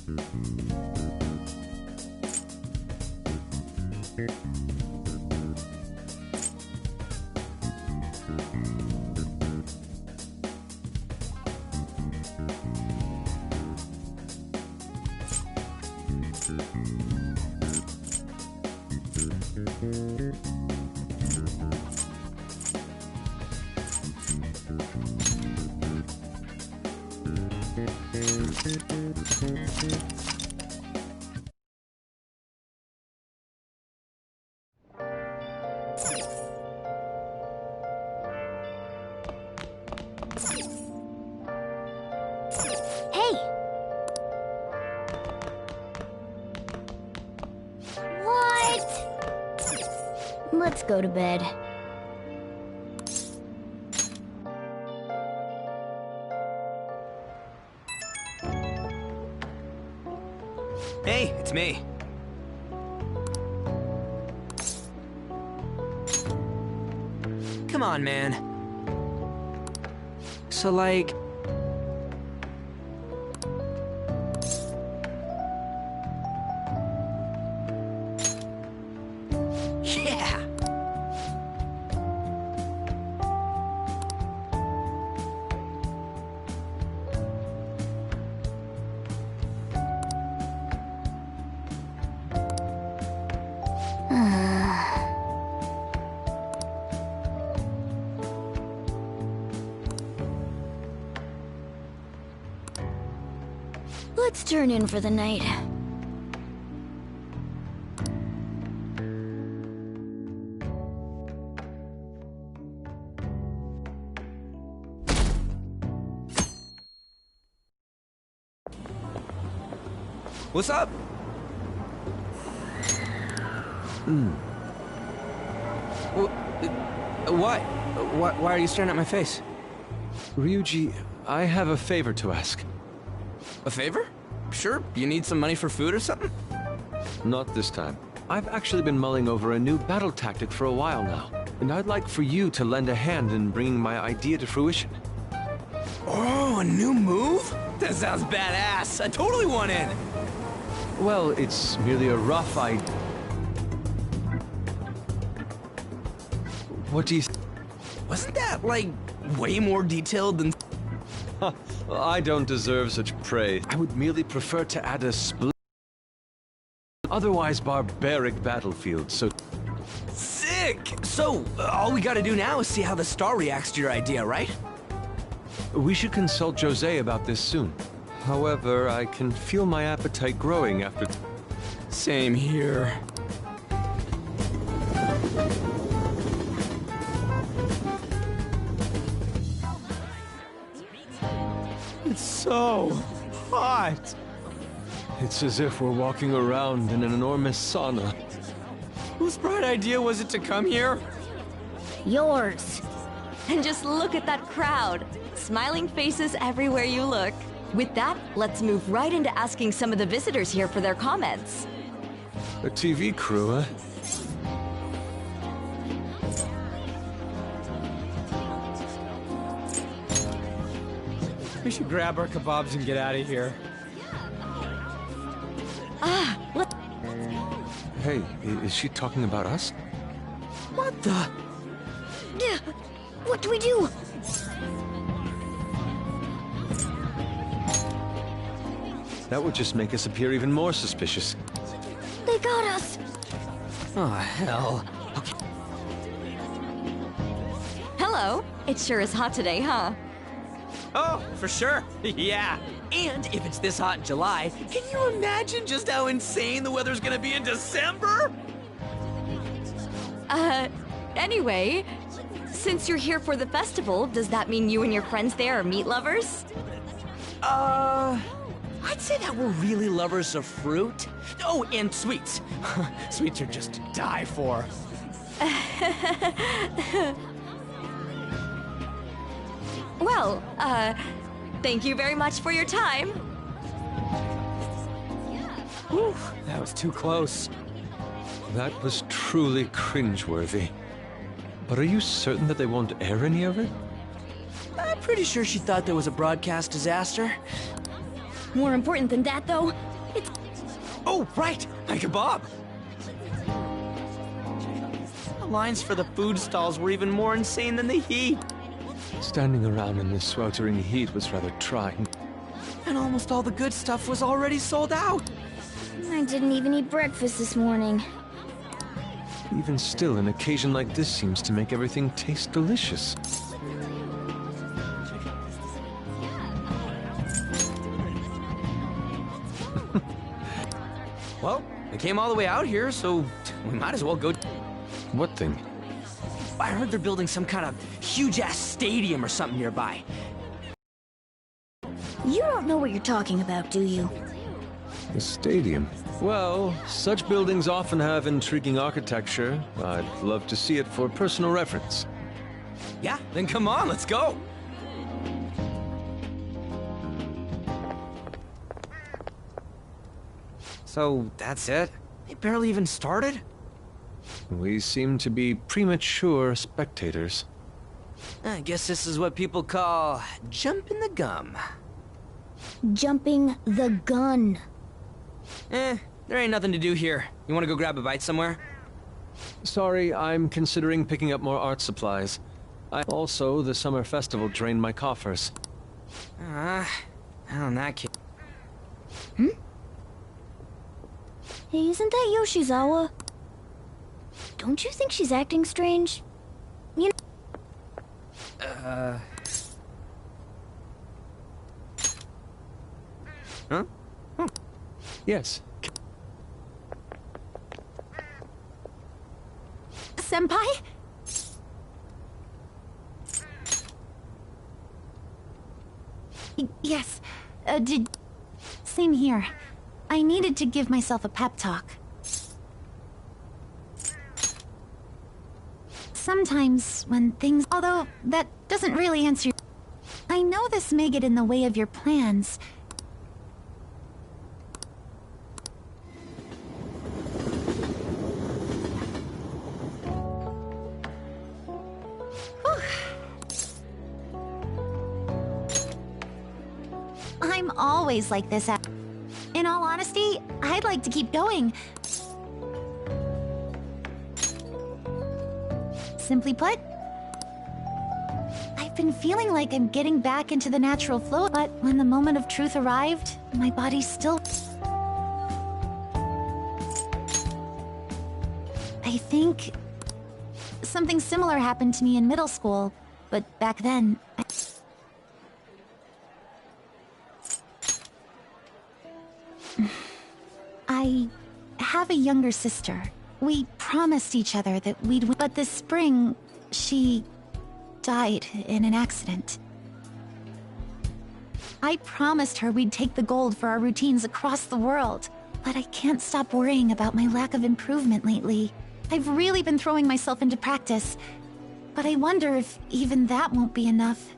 Hey! What? Let's go to bed. Hey, it's me. Come on, man. So, like... Yeah! Let's turn in for the night. What's up? What? Why are you staring at my face? Ryuji, I have a favor to ask. A favor? Sure, you need some money for food or something? Not this time. I've actually been mulling over a new battle tactic for a while now, and I'd like for you to lend a hand in bringing my idea to fruition. Oh, a new move? That sounds badass. I totally want in. Well, it's merely a rough idea. What do you... Wasn't that, like, way more detailed than... I don't deserve such praise. I would merely prefer to add a otherwise barbaric battlefield, so... Sick! So, all we gotta do now is see how the star reacts to your idea, right? We should consult Jose about this soon. However, I can feel my appetite growing after... Same here. It's so hot. It's as if we're walking around in an enormous sauna. Whose bright idea was it to come here? Yours. And just look at that crowd. Smiling faces everywhere you look. With that, let's move right into asking some of the visitors here for their comments. A TV crew, huh? We should grab our kebabs and get out of here. Hey, is she talking about us? What the? Yeah. What do we do? That would just make us appear even more suspicious. They got us. Oh, hell. Okay. Hello. It sure is hot today, huh? Oh, for sure. Yeah. And if it's this hot in July, can you imagine just how insane the weather's gonna be in December? Anyway, since you're here for the festival, does that mean you and your friends there are meat lovers? I'd say that we're really lovers of fruit. Oh, and sweets. Sweets are just to die for. Well, thank you very much for your time. Whew, that was too close. That was truly cringeworthy. But are you certain that they won't air any of it? I'm pretty sure she thought there was a broadcast disaster. More important than that, though, it's... Oh, right! My kebab! The lines for the food stalls were even more insane than the heat. Standing around in this sweltering heat was rather trying. And almost all the good stuff was already sold out. I didn't even eat breakfast this morning. Even still, an occasion like this seems to make everything taste delicious. Well, we came all the way out here, so we might as well go... What thing? I heard they're building some kind of huge-ass stadium or something nearby. You don't know what you're talking about, do you? The stadium. Well, such buildings often have intriguing architecture. I'd love to see it for personal reference. Yeah, then come on, let's go! So, that's it? They barely even started? We seem to be premature spectators. I guess this is what people call jumping the gum. Jumping the gun. There ain't nothing to do here. You wanna go grab a bite somewhere? Sorry, I'm considering picking up more art supplies. Also, the summer festival drained my coffers. Well, in that case... Hey, isn't that Yoshizawa? Don't you think she's acting strange? You know... Huh? Yes. Senpai? Yes. Same here. I needed to give myself a pep talk. Sometimes, when things... Although, that doesn't really answer... I know this may get in the way of your plans. I'm always like this. In all honesty, I'd like to keep going. Simply put, I've been feeling like I'm getting back into the natural flow, but when the moment of truth arrived, my body still... I think something similar happened to me in middle school, but back then... I have a younger sister. We promised each other that we'd... But this spring, she died in an accident. I promised her we'd take the gold for our routines across the world. But I can't stop worrying about my lack of improvement lately. I've really been throwing myself into practice. But I wonder if even that won't be enough.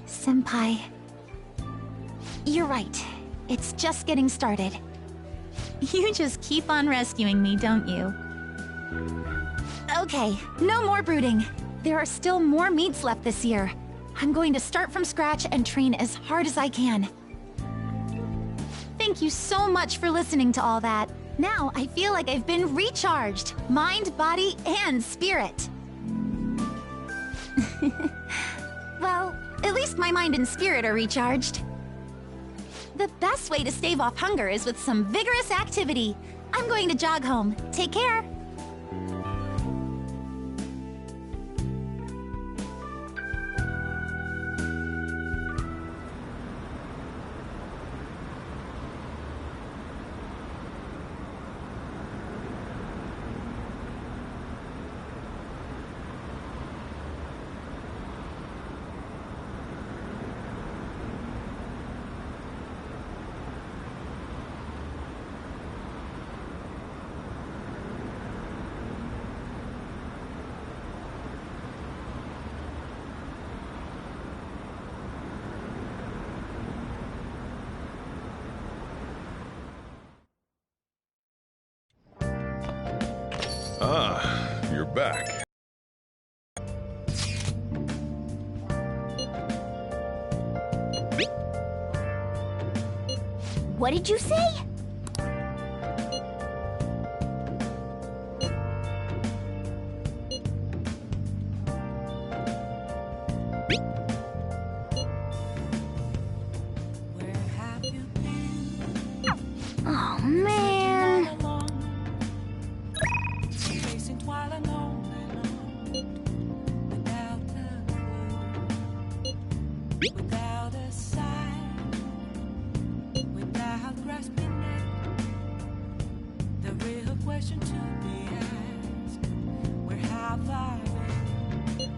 Senpai. You're right. It's just getting started. You just keep on rescuing me, don't you? Okay, no more brooding. There are still more meets left this year. I'm going to start from scratch and train as hard as I can. Thank you so much for listening to all that. Now I feel like I've been recharged. Mind, body, and spirit. Well, at least my mind and spirit are recharged. The best way to stave off hunger is with some vigorous activity. I'm going to jog home. Take care. Ah, you're back. What did you say? Oh, man. Without a sign, without grasping it, the real question to be asked, where have I been?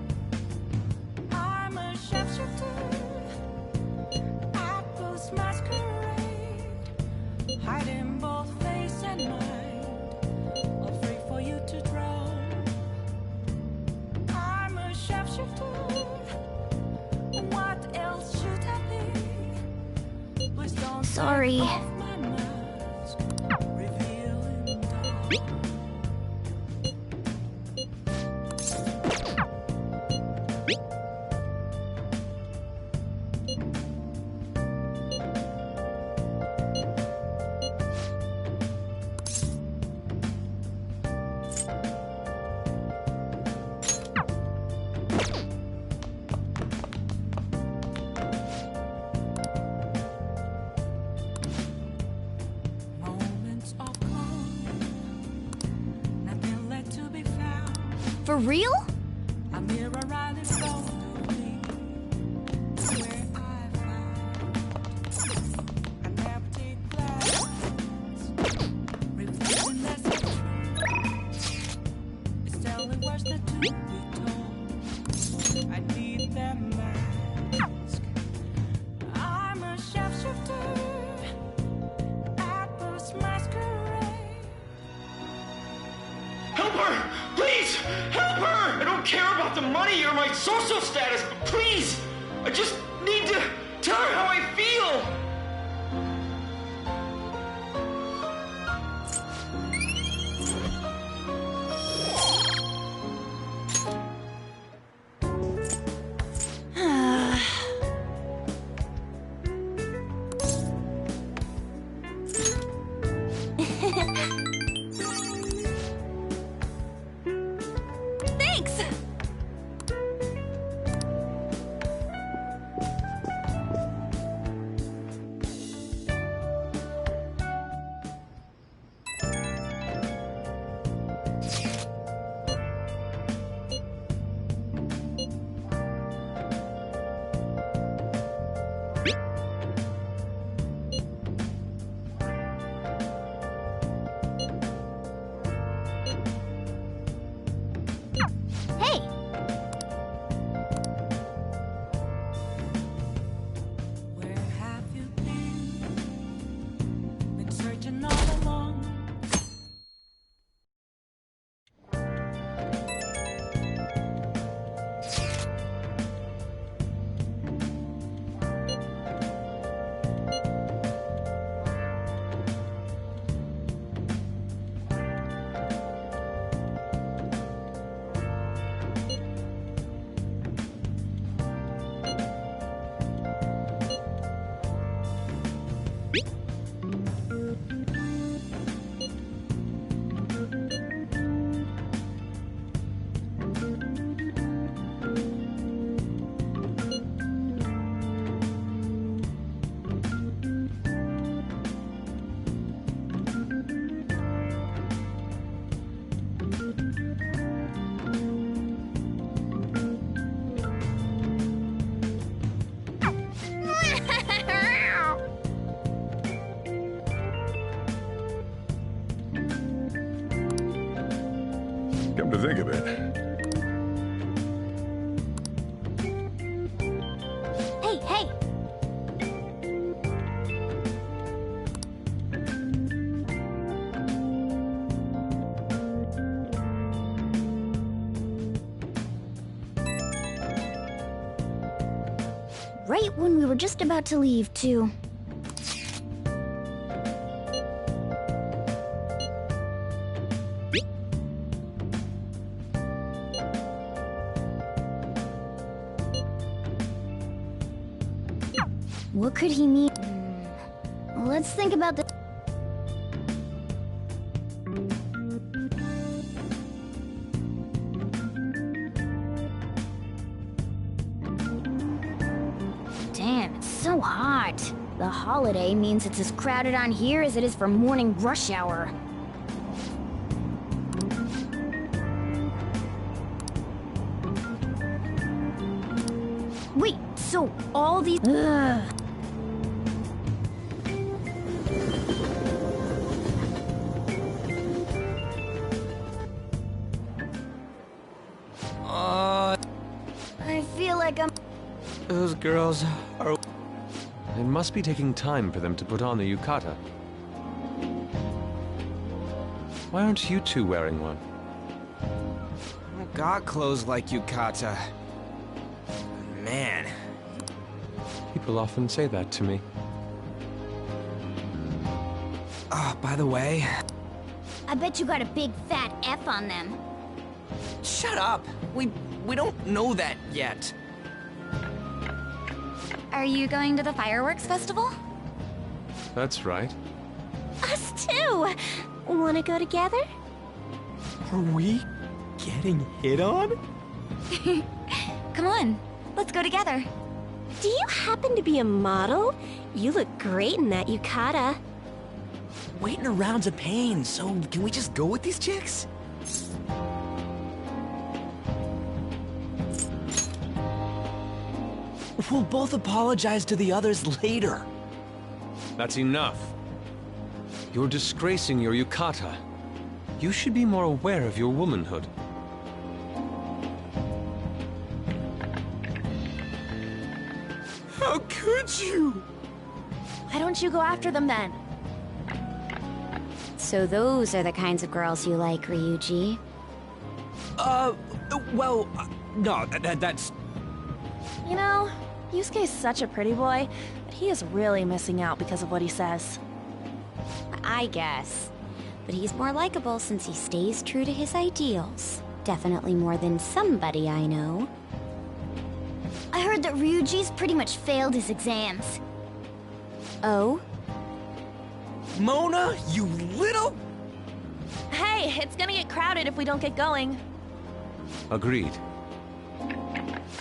I'm a shapeshifter, apples masquerade, hiding both face and mind, all free for you to draw. I'm a shapeshifter. What else should I be? Please don't Sorry. take off my mask, revealing dark. Moments of calm, nothing left to be found. For real? A mirror right in front of me, where I found an empty glass, reflecting that's the truth. It's telling words that to be told. I need that mask. I'm a shapeshifter, apples masquerade. Help her! Please! Help her! I don't care about the money or my social status, but please! I just need to tell her how I feel! Thanks! Hey! Where have you been? Been searching all along. Come to think of it, Hey, hey! Right when we were just about to leave, too. What could he mean? Let's think about the... Damn, it's so hot. The holiday means it's as crowded on here as it is for morning rush hour. Wait, so all these... Ugh. I feel like I'm... Those girls are... It must be taking time for them to put on the yukata. Why aren't you two wearing one? got clothes like yukata. Man. People often say that to me. Oh, by the way... I bet you got a big fat F on them. Shut up! We don't know that yet. Are you going to the fireworks festival? That's right. Us too! Wanna go together? Are we getting hit on? Come on, let's go together. Do you happen to be a model? You look great in that yukata. Waiting around's a pain, so can we just go with these chicks? We'll both apologize to the others later. That's enough. You're disgracing your yukata. You should be more aware of your womanhood. How could you? Why don't you go after them then? So those are the kinds of girls you like, Ryuji. Well, no, that's... You know, Yusuke's such a pretty boy, but he is really missing out because of what he says. I guess. But he's more likable since he stays true to his ideals. Definitely more than somebody I know. I heard that Ryuji's pretty much failed his exams. Oh? Mona, you little... Hey, it's gonna get crowded if we don't get going. Agreed.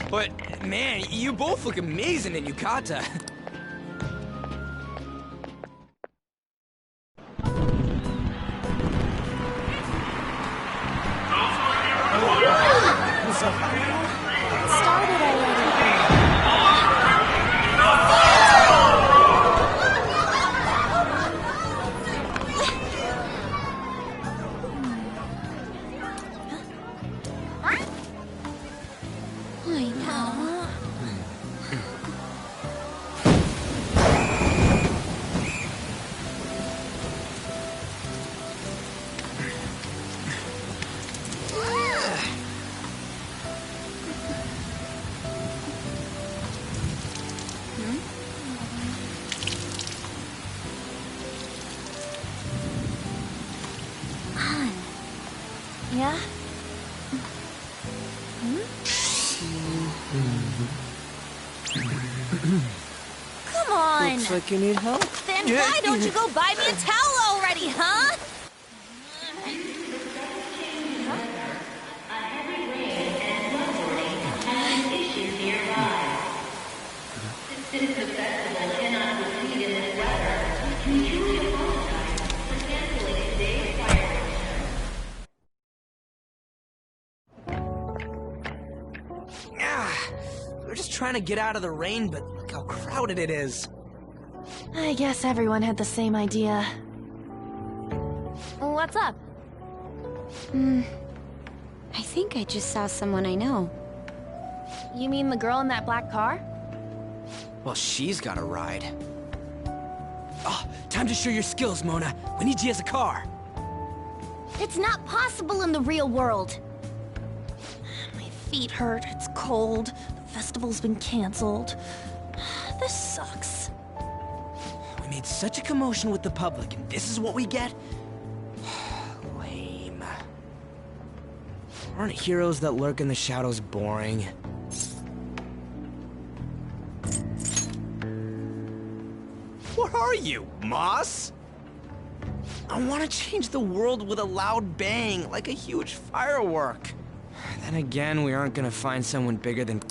But, man, you both look amazing in yukata. Started already. I know. Yeah? Come on! Looks like you need help. Then why don't you go buy me a towel already, huh? We're just trying to get out of the rain, but look how crowded it is. I guess everyone had the same idea. What's up? I think I just saw someone I know. You mean the girl in that black car? Well, she's got a ride. Oh, time to show your skills, Mona. We need you as a car. It's not possible in the real world. My feet hurt, it's cold, the festival's been canceled. This sucks. We made such a commotion with the public, and this is what we get? Lame. Aren't heroes that lurk in the shadows boring? are you, Moss? I want to change the world with a loud bang, like a huge firework. Then again, we aren't gonna find someone bigger than...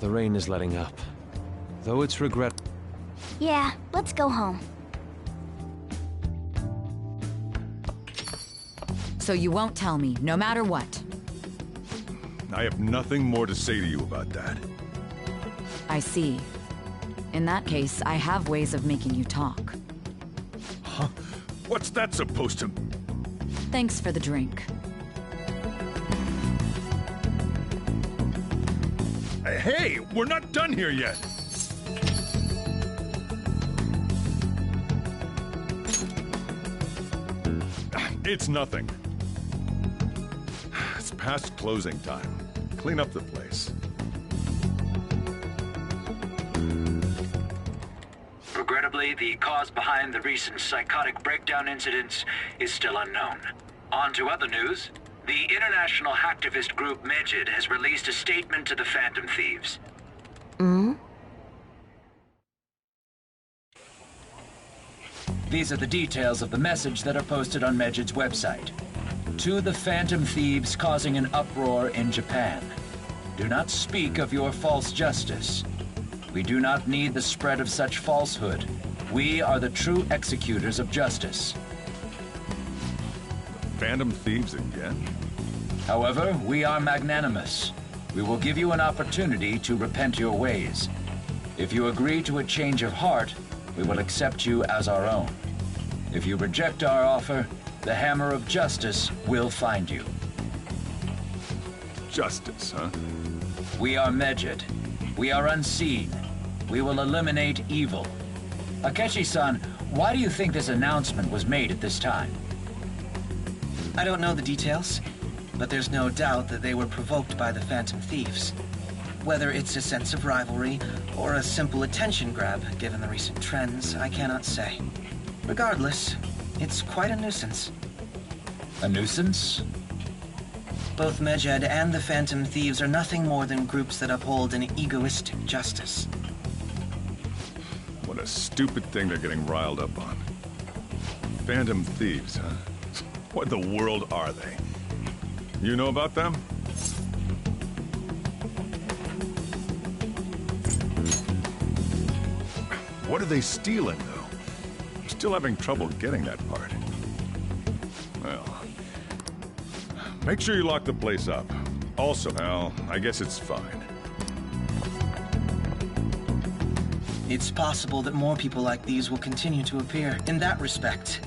The rain is letting up. Though it's regret... Yeah, let's go home. So you won't tell me, no matter what. I have nothing more to say to you about that. I see. In that case, I have ways of making you talk. Huh? What's that supposed to... Thanks for the drink. Hey, we're not done here yet! It's nothing. It's past closing time. Clean up the place. Regrettably, the cause behind the recent psychotic breakdown incidents is still unknown. On to other news. The international hacktivist group Medjed has released a statement to the Phantom Thieves. These are the details of the message that are posted on Medjed's website. To the Phantom Thieves causing an uproar in Japan. Do not speak of your false justice. We do not need the spread of such falsehood. We are the true executors of justice. Phantom Thieves again? However, we are magnanimous. We will give you an opportunity to repent your ways. If you agree to a change of heart, we will accept you as our own. If you reject our offer, the hammer of justice will find you. Justice, huh? We are Medjed. We are unseen. We will eliminate evil. Akechi-san, why do you think this announcement was made at this time? I don't know the details, but there's no doubt that they were provoked by the Phantom Thieves. Whether it's a sense of rivalry or a simple attention grab, given the recent trends, I cannot say. Regardless, it's quite a nuisance. A nuisance? Both Medjed and the Phantom Thieves are nothing more than groups that uphold an egoistic justice. What a stupid thing they're getting riled up on. Phantom Thieves, huh? What in the world are they? You know about them? What are they stealing, though? I'm still having trouble getting that part. Well, make sure you lock the place up. Also, Al, I guess it's fine. It's possible that more people like these will continue to appear. In that respect,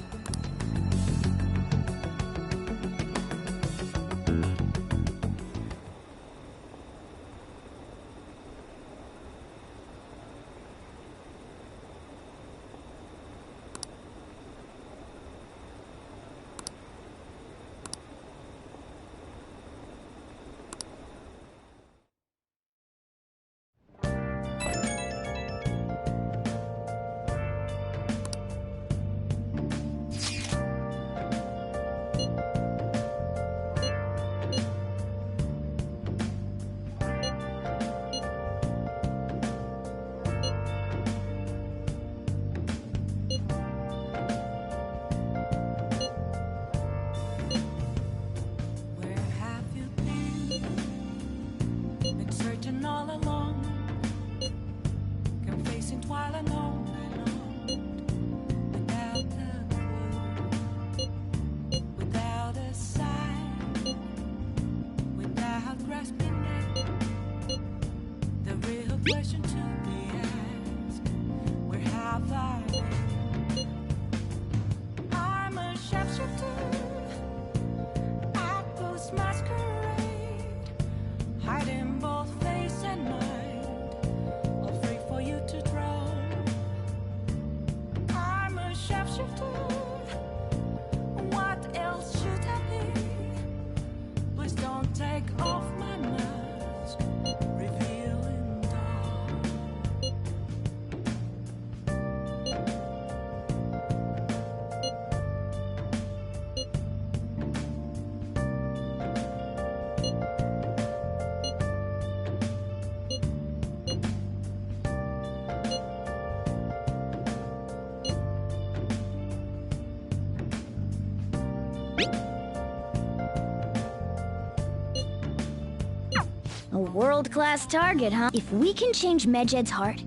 World-class target, huh? If we can change Medjed's heart,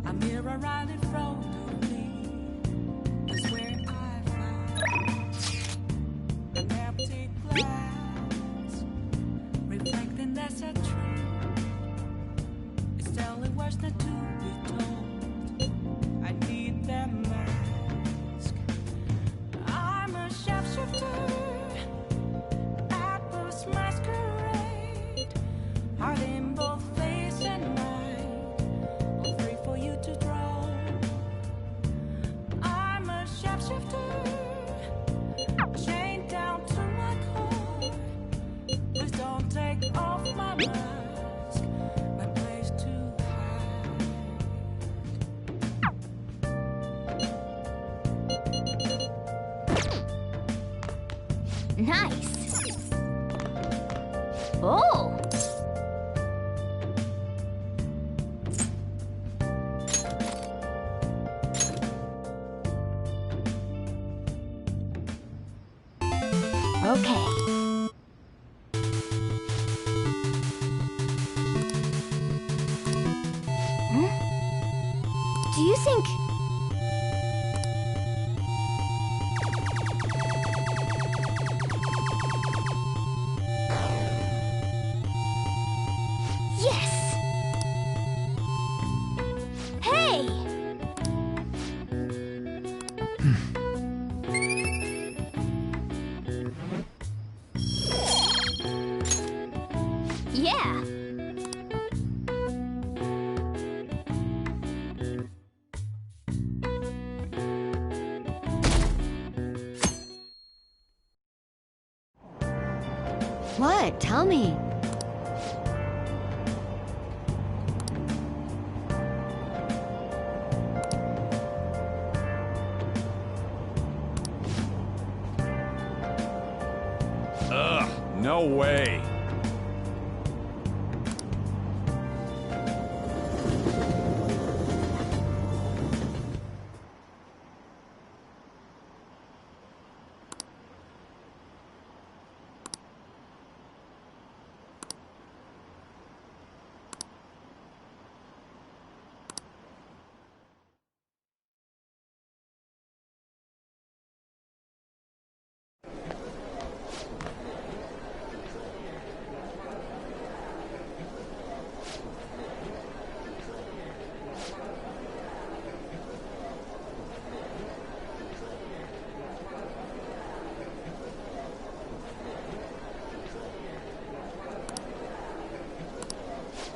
A mirror right in front of me is where I found an empty glass, reflecting that's a truth. It's telling words not to be told. I need that mask. I'm a shapeshifter at this masquerade, heart in both face and mind. Free for you to draw. I'm a shapeshifter, chained down to my core. Please don't take off my mask, my place to hide. nice. Oh! Okay. Do you think... Yes! Hey! Yeah! What? Tell me. Ugh, no way.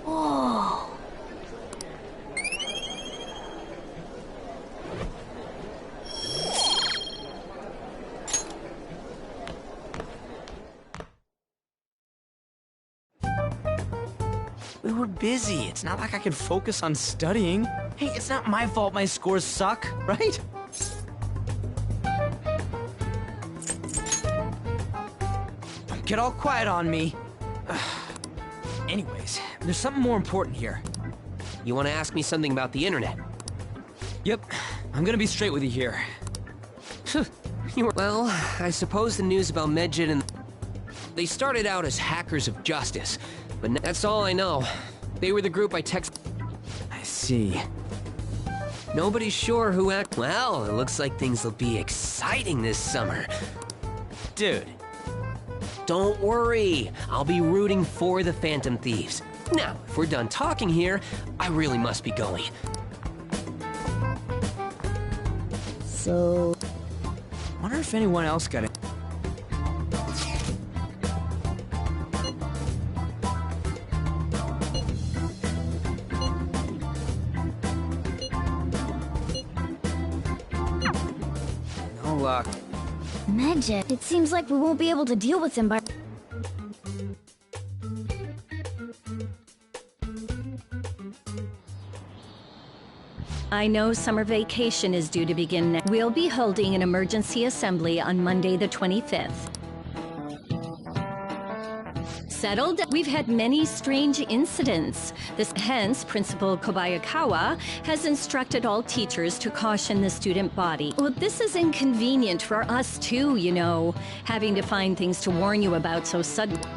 Whoa! We were busy. It's not like I could focus on studying. Hey, it's not my fault my scores suck, right? Don't get all quiet on me. Anyways, there's something more important here. You want to ask me something about the internet? Yep, I'm gonna be straight with you here. Well, I suppose the news about Medjed and... They started out as hackers of justice, but that's all I know. They were the group I texted... I see. Nobody's sure who act... Well, it looks like things will be exciting this summer. Dude. Don't worry, I'll be rooting for the Phantom Thieves. Now, if we're done talking here, I really must be going. So... Wonder if anyone else got it. No luck. Medjed, it seems like we won't be able to deal with him by... I know summer vacation is due to begin next. We'll be holding an emergency assembly on Monday the 25th. Settled? We've had many strange incidents. Hence, Principal Kobayakawa has instructed all teachers to caution the student body. Well, this is inconvenient for us too, you know, having to find things to warn you about so suddenly.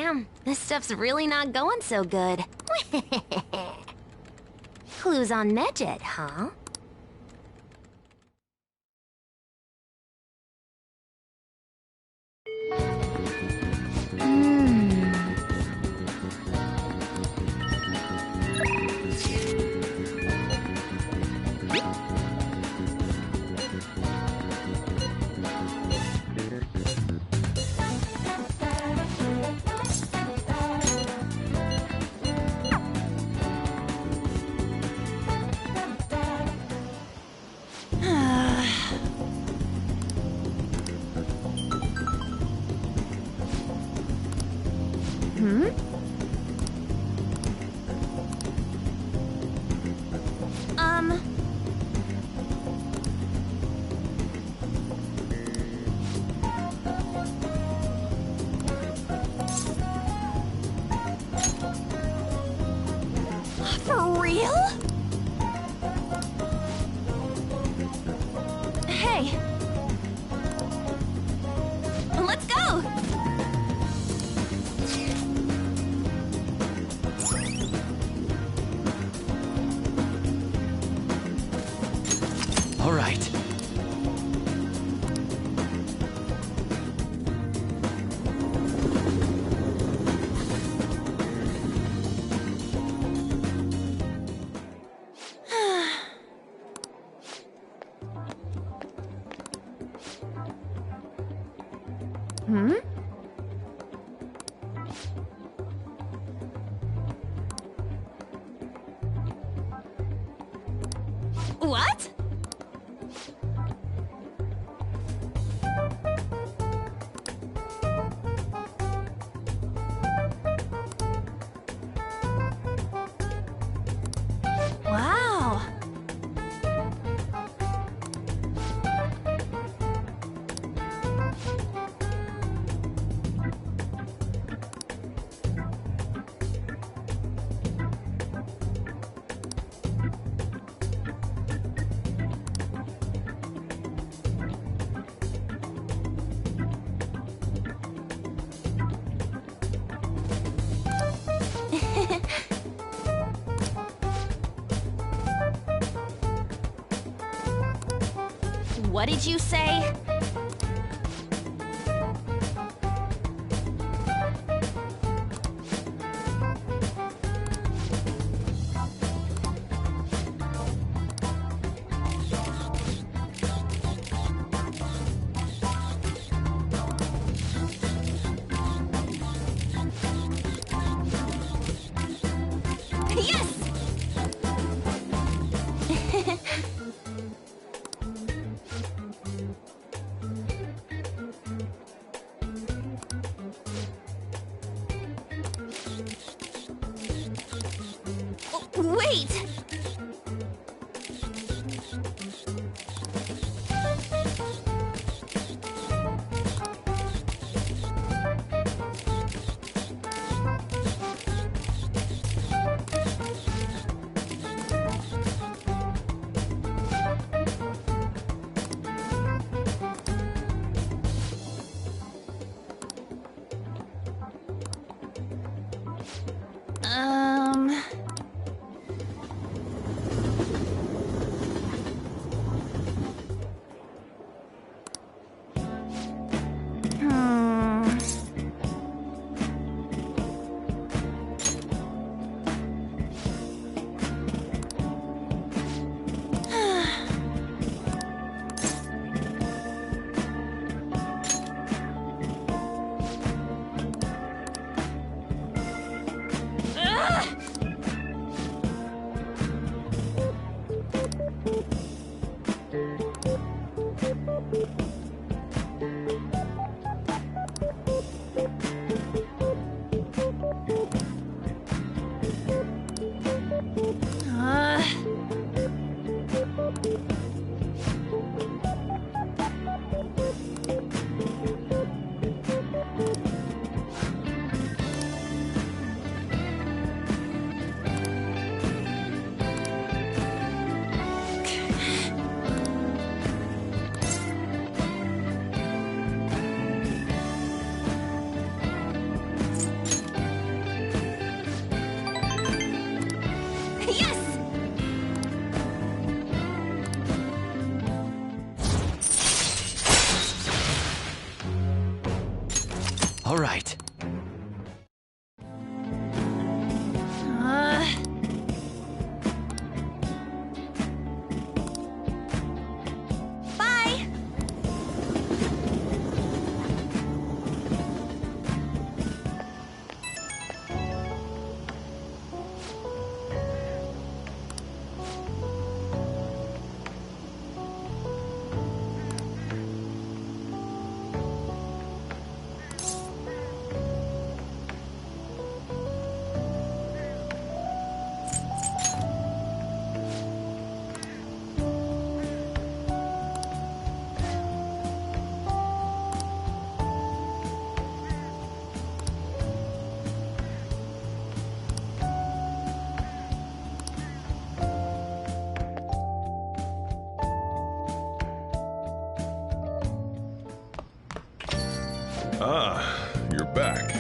Damn, this stuff's really not going so good. Clues on Medjed, huh? For real? Hey. Let's go! All right. What? Wow. What did you say? Yes! Wait! All right. Bye! Ah, you're back.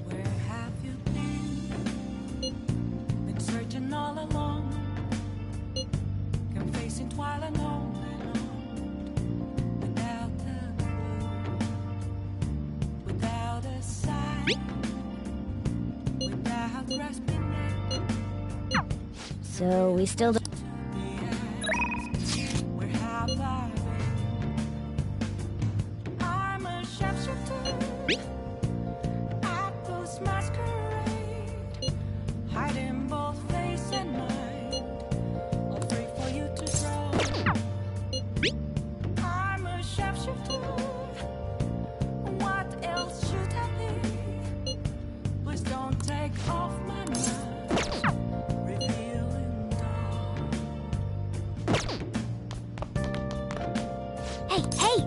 Where have you been? Been searching all along, confessing twilight on and on, without a clue, without a sign, without grasping it. So we still don't. Where have I been? I'm a sharpshooter. Apples masquerade, hiding both face and mind, afraid for you to draw. I'm a sharpshooter. What else should I be? Please don't take off my mask, revealing dawn. Hey, hey!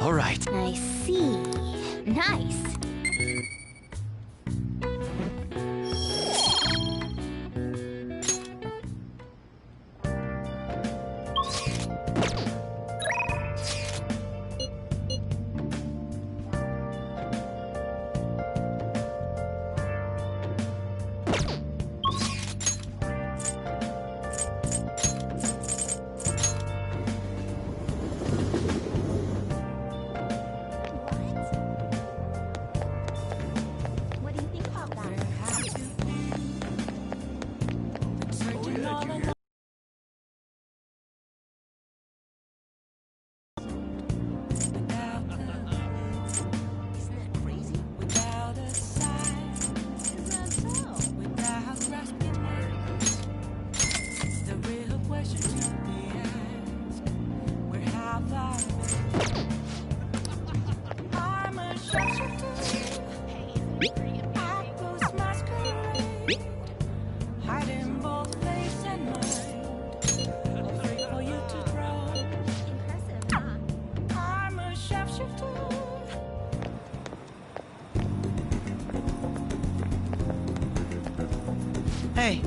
All right. I see. Nice. Hiding both face and mind. Afraid for you to drown. I'm a shapeshifter. Hey.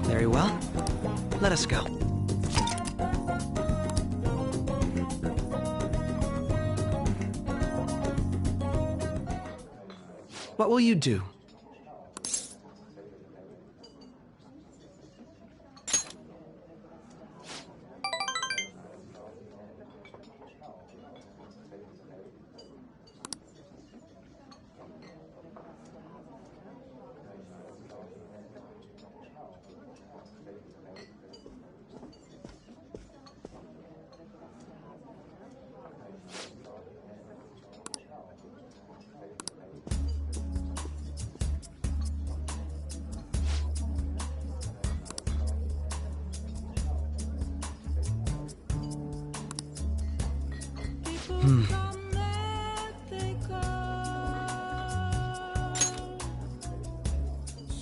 Very well. Let us go. What will you do?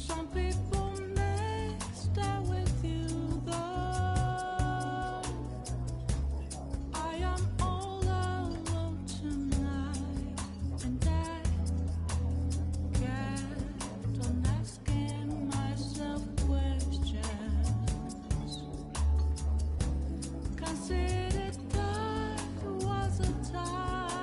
Some people may stay with you though. I am all alone tonight, and I kept on asking myself questions. Considered that was a time.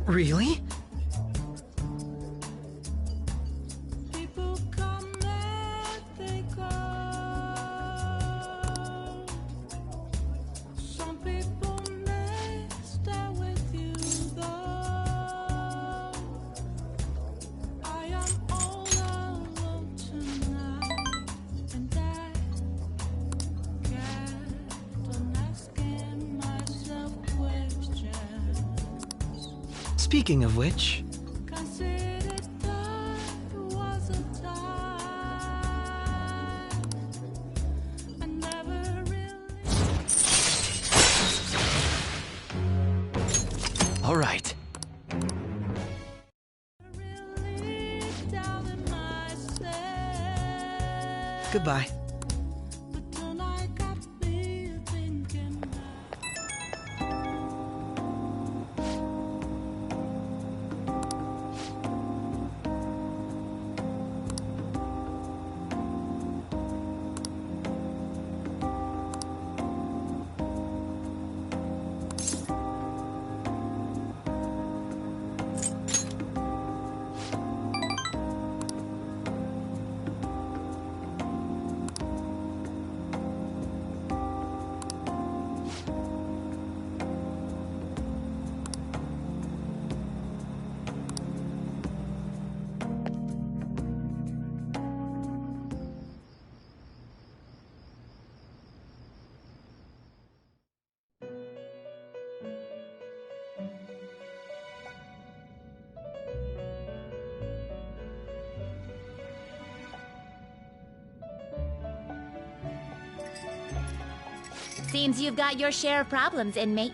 Really? People come and they go. Some people may stay with you though. I am all alone tonight, and I get on asking myself questions. Speaking of which, Consider that was a time I never really. all right. Doubted myself. Goodbye. But tonight got me thinking. Seems you've got your share of problems, inmate.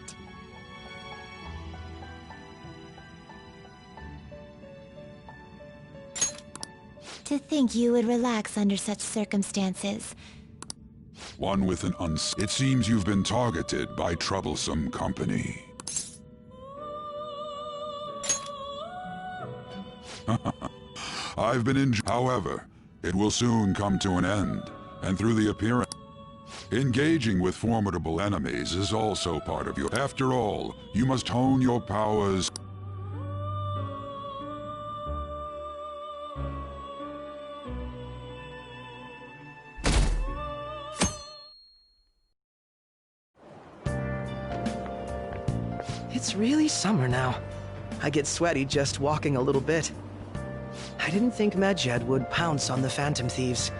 To think you would relax under such circumstances. One with an It seems you've been targeted by troublesome company. I've been injured. However, it will soon come to an end, and through the appearance... Engaging with formidable enemies is also part of your... After all, you must hone your powers... It's really summer now. I get sweaty just walking a little bit. I didn't think Medjed would pounce on the Phantom Thieves.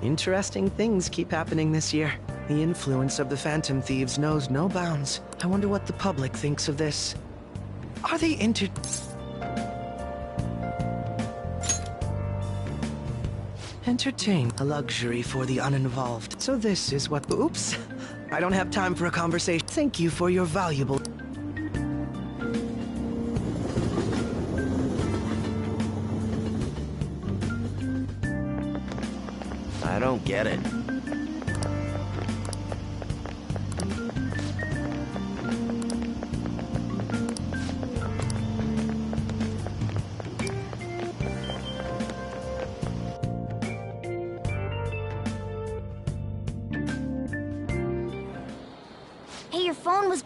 Interesting things keep happening this year. The influence of the Phantom Thieves knows no bounds. I wonder what the public thinks of this. Are they entertain a luxury for the uninvolved? So this is what... Oops. I don't have time for a conversation. Thank you for your valuable... I don't get it. Hey, your phone was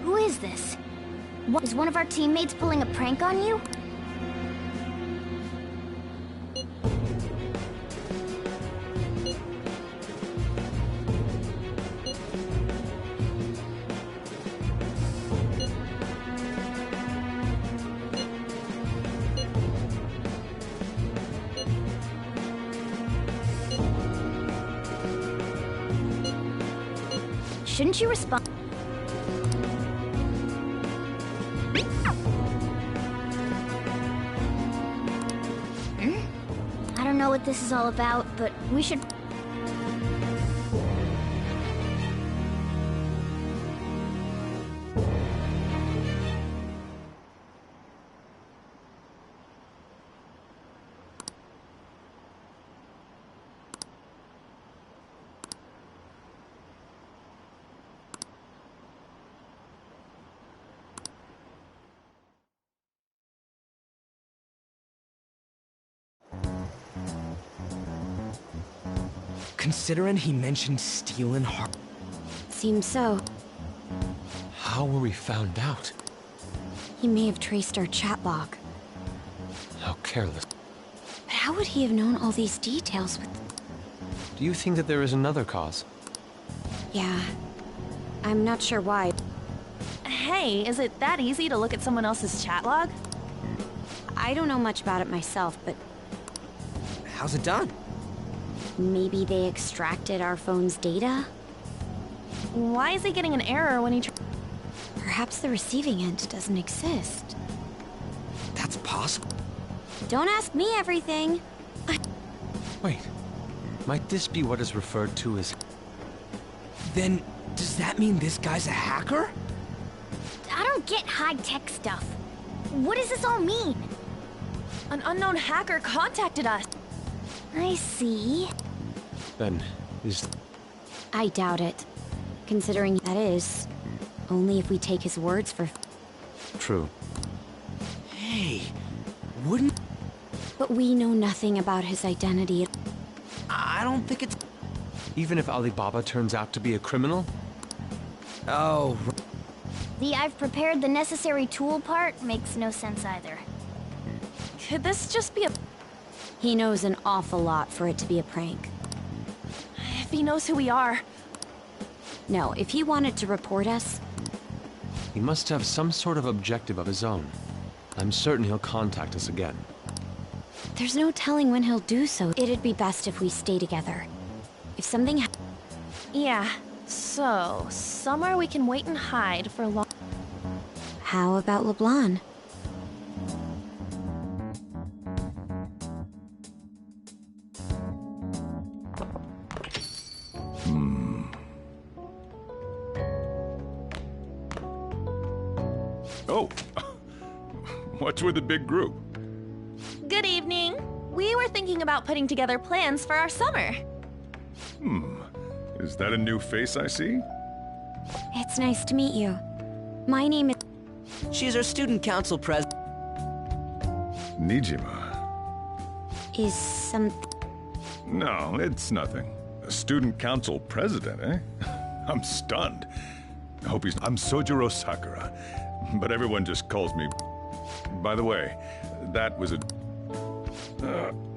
Who is this? What, is one of our teammates pulling a prank on you? Shouldn't you respond? I don't know what this is all about, but we should... considering he mentioned stealing heart. Seems so. How were we found out? He may have traced our chat log. How careless. But how would he have known all these details with... Do you think that there is another cause? Yeah. I'm not sure why. Hey, is it that easy to look at someone else's chat log? I don't know much about it myself, but How's it done? maybe they extracted our phone's data? Why is he getting an error when he... Perhaps the receiving end doesn't exist. That's possible. Don't ask me everything. Wait. Might this be what is referred to as... Then, does that mean this guy's a hacker? I don't get high-tech stuff. What does this all mean? An unknown hacker contacted us. I see. Then, is... I doubt it. Considering that is, only if we take his words for... True. Hey, wouldn't... But we know nothing about his identity. I don't think it's... Even if Alibaba turns out to be a criminal? Oh... The "I've prepared the necessary tool" part makes no sense either. Could this just be a... He knows an awful lot for it to be a prank. If he knows who we are... No, if he wanted to report us... He must have some sort of objective of his own. I'm certain he'll contact us again. There's no telling when he'll do so. It'd be best if we stay together. If something Yeah, so... somewhere we can wait and hide for long... How about LeBlanc? Oh, what's with the big group? Good evening. We were thinking about putting together plans for our summer. Is that a new face I see? It's nice to meet you. My name is... She's our student council president. Nijima. Is some... No, it's nothing. A student council president, eh? I'm stunned. I hope he's... I'm Sojiro Sakura, but everyone just calls me... By the way, that was a...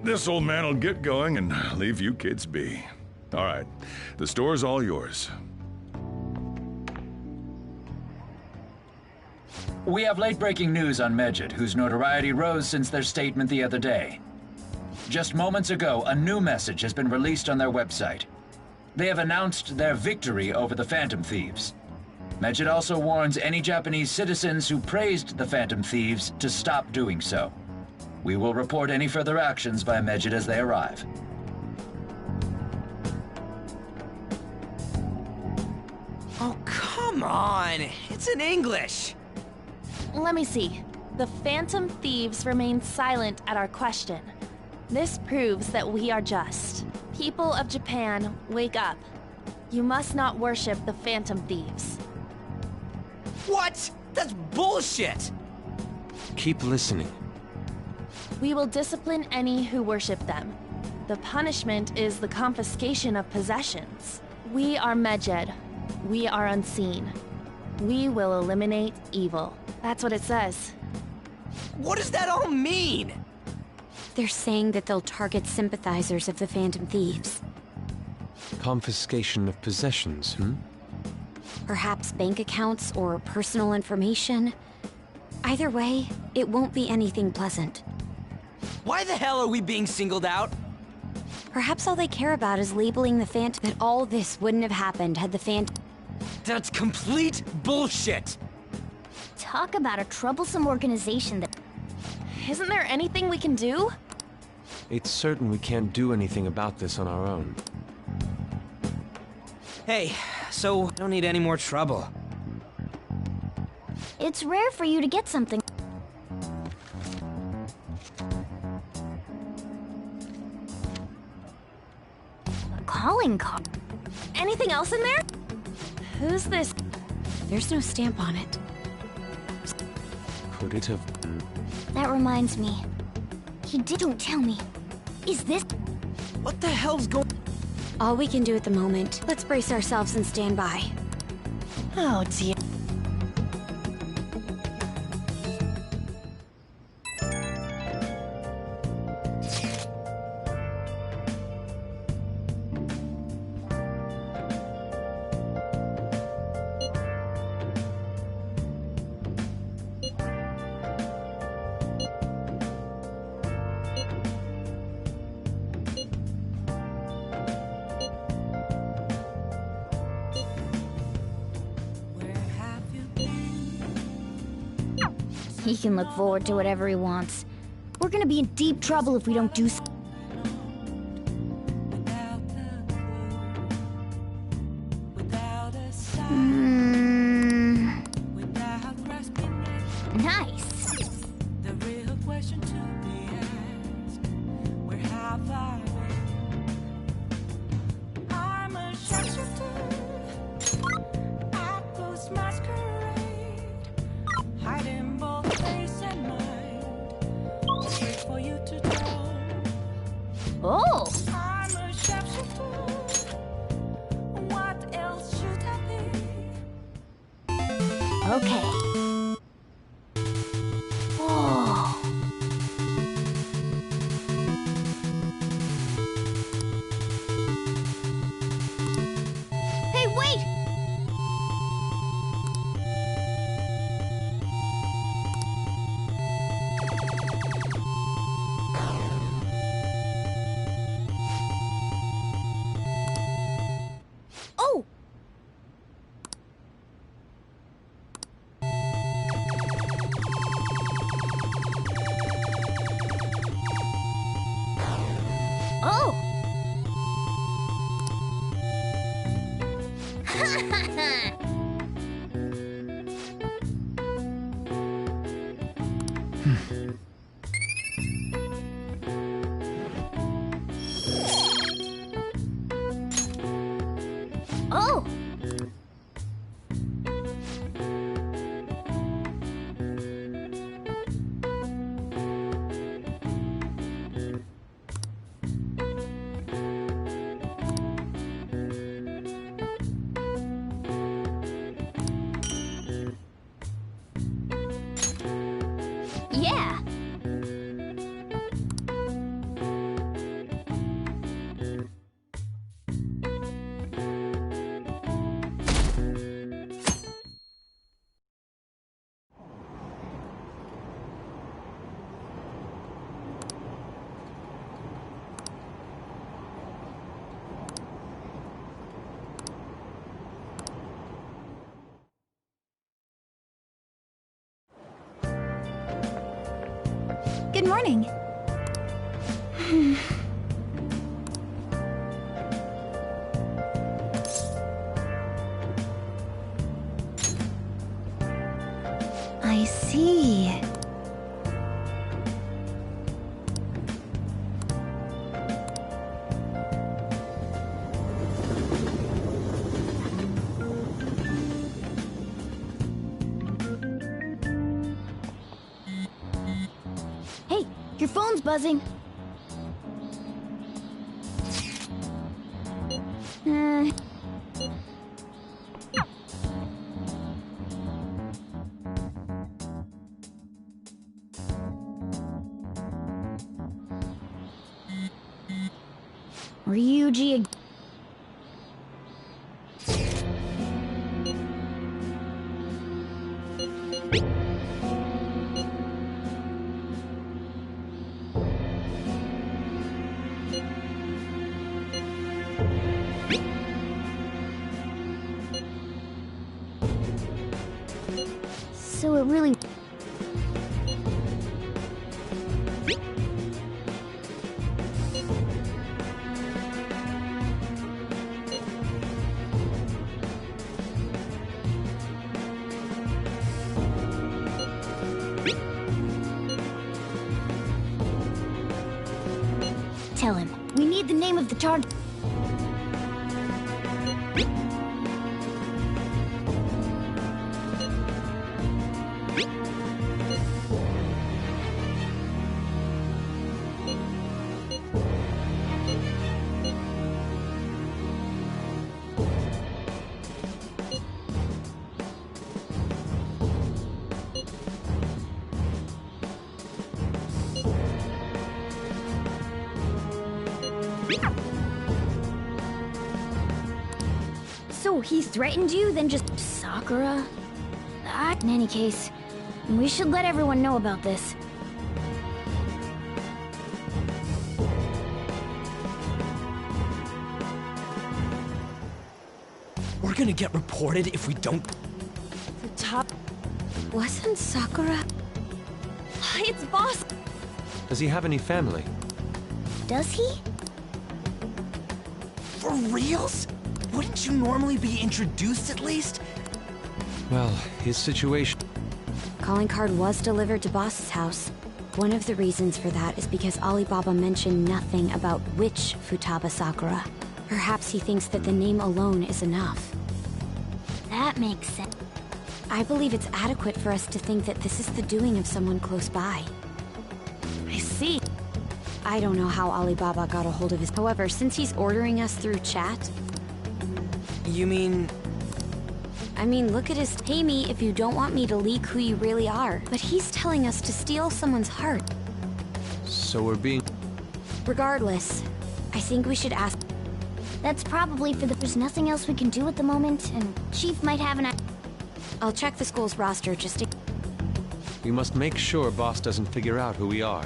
this old man will get going and leave you kids be. All right, the store's all yours. We have late-breaking news on Medjed, whose notoriety rose since their statement the other day. Just moments ago, a new message has been released on their website. They have announced their victory over the Phantom Thieves. Medjed also warns any Japanese citizens who praised the Phantom Thieves to stop doing so. We will report any further actions by Medjed as they arrive. Oh, come on! It's in English! Let me see. The Phantom Thieves remain silent at our question. This proves that we are just. People of Japan, wake up. You must not worship the Phantom Thieves. What? That's bullshit! Keep listening. We will discipline any who worship them. The punishment is the confiscation of possessions. We are Medjed. We are unseen. We will eliminate evil. That's what it says. What does that all mean? They're saying that they'll target sympathizers of the Phantom Thieves. Confiscation of possessions, Perhaps bank accounts or personal information. Either way, it won't be anything pleasant. Why the hell are we being singled out? Perhaps all they care about is labeling the Phantom... That all this wouldn't have happened had the Phantom... That's complete bullshit! Talk about a troublesome organization that... Isn't there anything we can do? It's certain we can't do anything about this on our own. Hey, so don't need any more trouble. It's rare for you to get something. A calling card. Anything else in there? Who's this? There's no stamp on it. Could it have... That reminds me. Don't tell me. Is this... What the hell's going... all we can do at the moment. Let's brace ourselves and stand by. Oh dear. He can look forward to whatever he wants. We're gonna be in deep trouble if we don't do so. Nice. The real question to be asked, where have I been? I'm a sharpshooter, I post masquerade, hiding both face and mind, just wait for you to know. Oh! I'm a sharpshooter, what else should I be? Okay. Whoa. Hey, wait! Oh! Oh! Oh! Yeah! Good morning. I see. Hey, your phone's buzzing. Ryuji ag- So it really... Tell him. We need the name of the target. So he threatened you, then just Sakura? In any case, we should let everyone know about this. We're gonna get reported if we don't... The top... Wasn't Sakura... It's Boss! Does he have any family? Does he? For reals? Wouldn't you normally be introduced at least? Well, his situation... Calling card was delivered to Boss's house. One of the reasons for that is because Alibaba mentioned nothing about which Futaba Sakura. Perhaps he thinks that the name alone is enough. That makes sense. I believe it's adequate for us to think that this is the doing of someone close by. I see. I don't know how Alibaba got a hold of his... However, since he's ordering us through chat... You mean... I mean, look at his... Pay me if you don't want me to leak who you really are. But he's telling us to steal someone's heart. So we're being... Regardless, I think we should ask... That's probably for the... There's nothing else we can do at the moment, and Chief might have an... I'll check the school's roster just to... We must make sure Boss doesn't figure out who we are.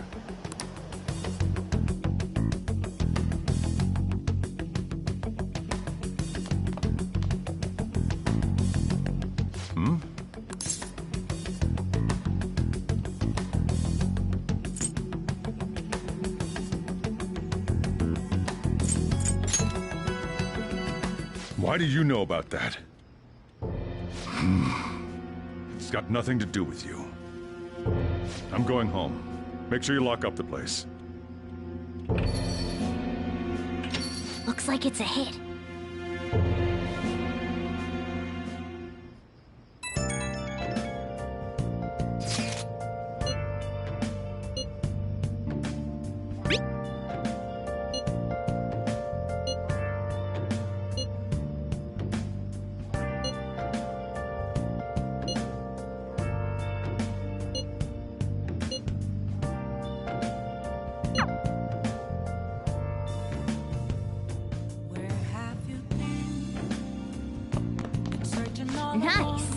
Why do you know about that? It's got nothing to do with you. I'm going home. Make sure you lock up the place. Looks like it's a hit. Nice.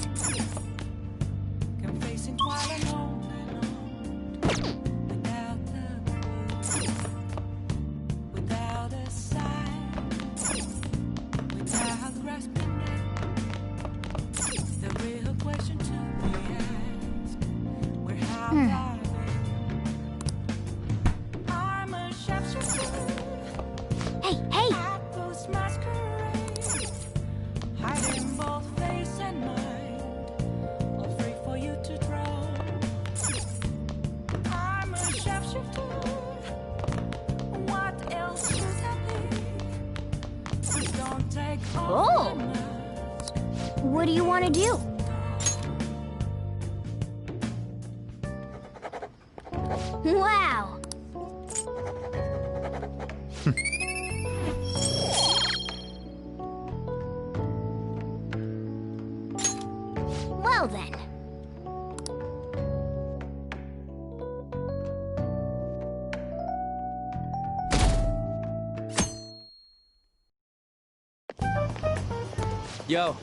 Oh! What do you want to do? Wow! Well then. Yo.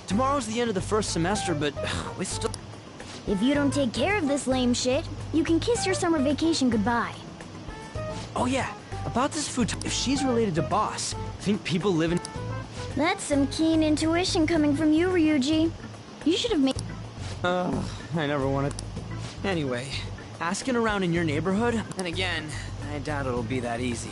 Tomorrow's the end of the first semester, but we still... If you don't take care of this lame shit, you can kiss your summer vacation goodbye. Oh yeah, about this food... If she's related to Boss, I think people live in... That's some keen intuition coming from you, Ryuji. You should have made... I never wanted... Anyway, asking around in your neighborhood, and again, I doubt it'll be that easy.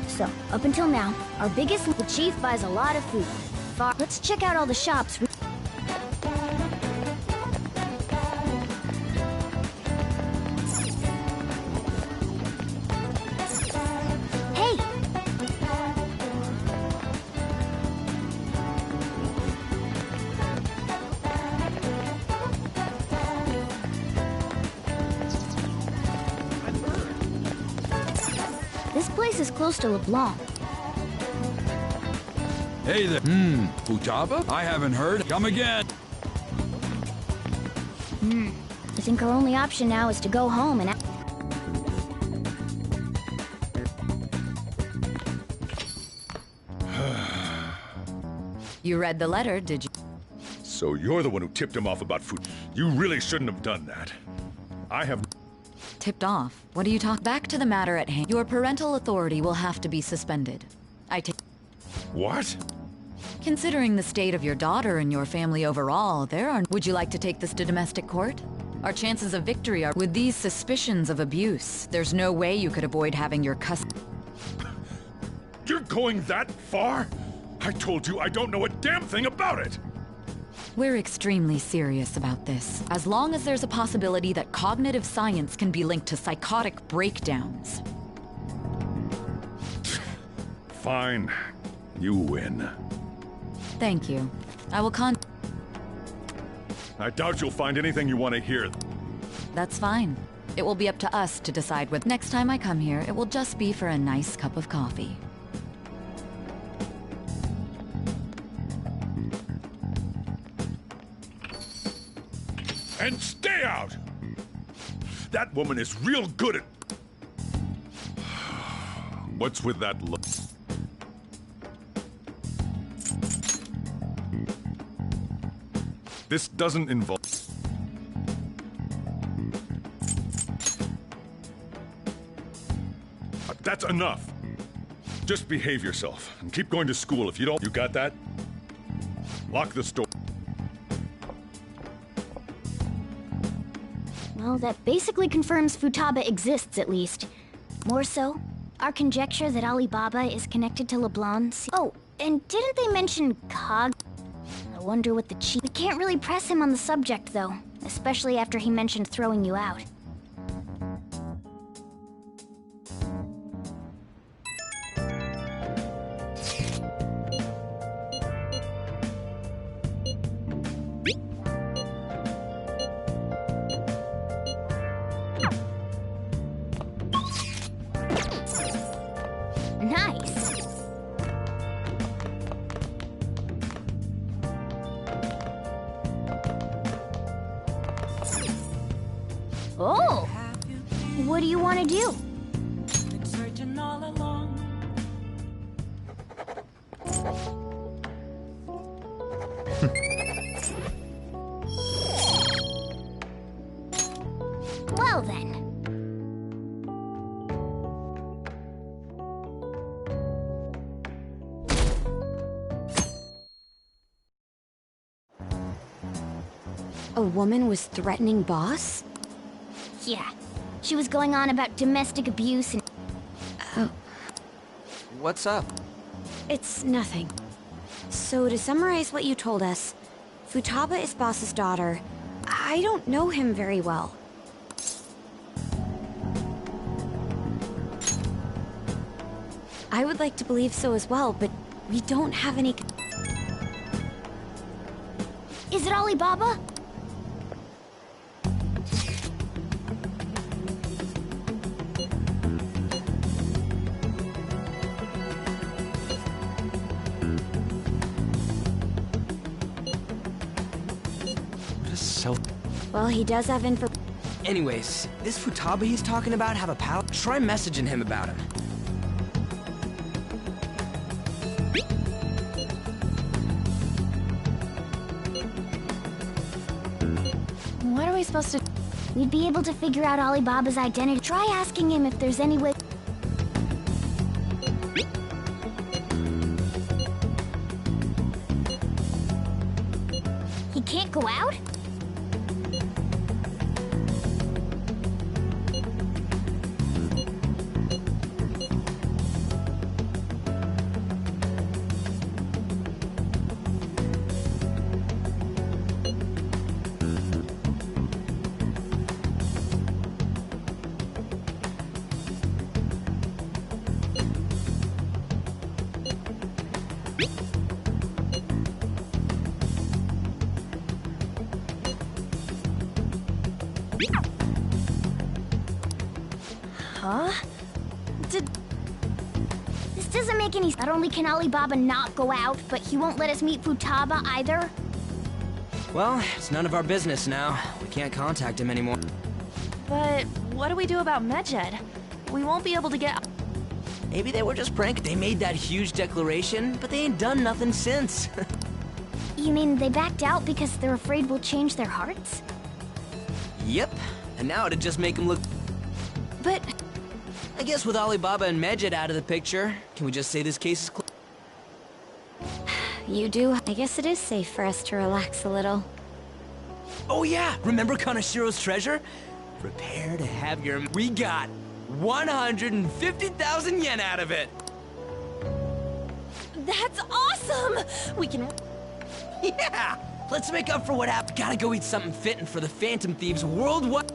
So, up until now, our biggest... The chief buys a lot of food. Let's check out all the shops. Hey! This place is close to LeBlanc. Hey there. Futaba? I haven't heard. Come again. I think our only option now is to go home and... You read the letter, did you? So you're the one who tipped him off about food. You really shouldn't have done that. I have... Tipped off? What are you talking? Back to the matter at hand. Your parental authority will have to be suspended. I take... What? Considering the state of your daughter and your family overall, there are... Would you like to take this to domestic court? Our chances of victory are... With these suspicions of abuse, there's no way you could avoid having your custody... You're going that far? I told you I don't know a damn thing about it! We're extremely serious about this. As long as there's a possibility that cognitive science can be linked to psychotic breakdowns. Fine. You win. Thank you. I will I doubt you'll find anything you want to hear. That's fine. It will be up to us to decide what... Next time I come here, it will just be for a nice cup of coffee. And stay out! That woman is real good at... What's with that look? This doesn't involve... That's enough. Just behave yourself and keep going to school. If you don't... You got that? Lock the door. Well, that basically confirms Futaba exists, at least. More so, our conjecture that Alibaba is connected to LeBlanc... Oh, and didn't they mention Cog? I wonder what the chief... We can't really press him on the subject, though. Especially after he mentioned throwing you out. Nice. Oh! What do you want to do? searching all along. Well then. A woman was threatening Boss? Yeah. She was going on about domestic abuse and... Oh. What's up? It's nothing. So to summarize what you told us, Futaba is Boss's daughter. I don't know him very well. I would like to believe so as well, but we don't have any... Is it Alibaba? Well, he does have info. Anyways, this Futaba he's talking about have a pal? Try messaging him about him. What are we supposed to... We'd be able to figure out Alibaba's identity. Try asking him if there's any way... He can't go out? Huh? This doesn't make any sense. Not only can Alibaba not go out, but he won't let us meet Futaba either. Well, it's none of our business now. We can't contact him anymore. But what do we do about Medjed? We won't be able to get... Maybe they were just prank. They made that huge declaration, but they ain't done nothing since. You mean they backed out because they're afraid we'll change their hearts? Yep. And now it'd just make them look... But... I guess with Alibaba and Medjed out of the picture, can we just say this case is closed? You do. I guess it is safe for us to relax a little. Oh yeah! Remember Kanashiro's treasure? Prepare to have your... We got 150,000 yen out of it! That's awesome! We can... Yeah! Let's make up for what happened. Gotta go eat something fitting for the Phantom Thieves worldwide.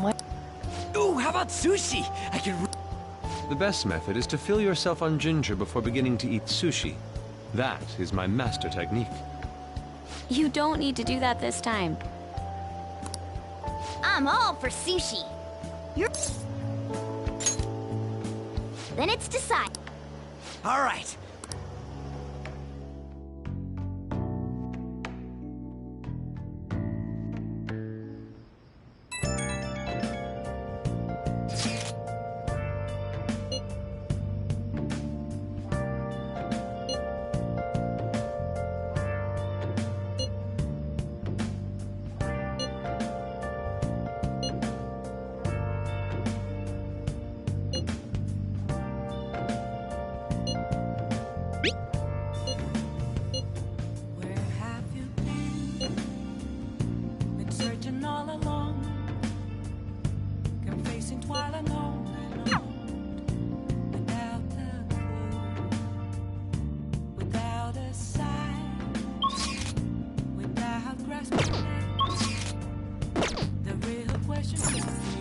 What? Ooh, how about sushi? I could... The best method is to fill yourself on ginger before beginning to eat sushi. That is my master technique. You don't need to do that this time. I'm all for sushi. You're... Then it's decided. All right.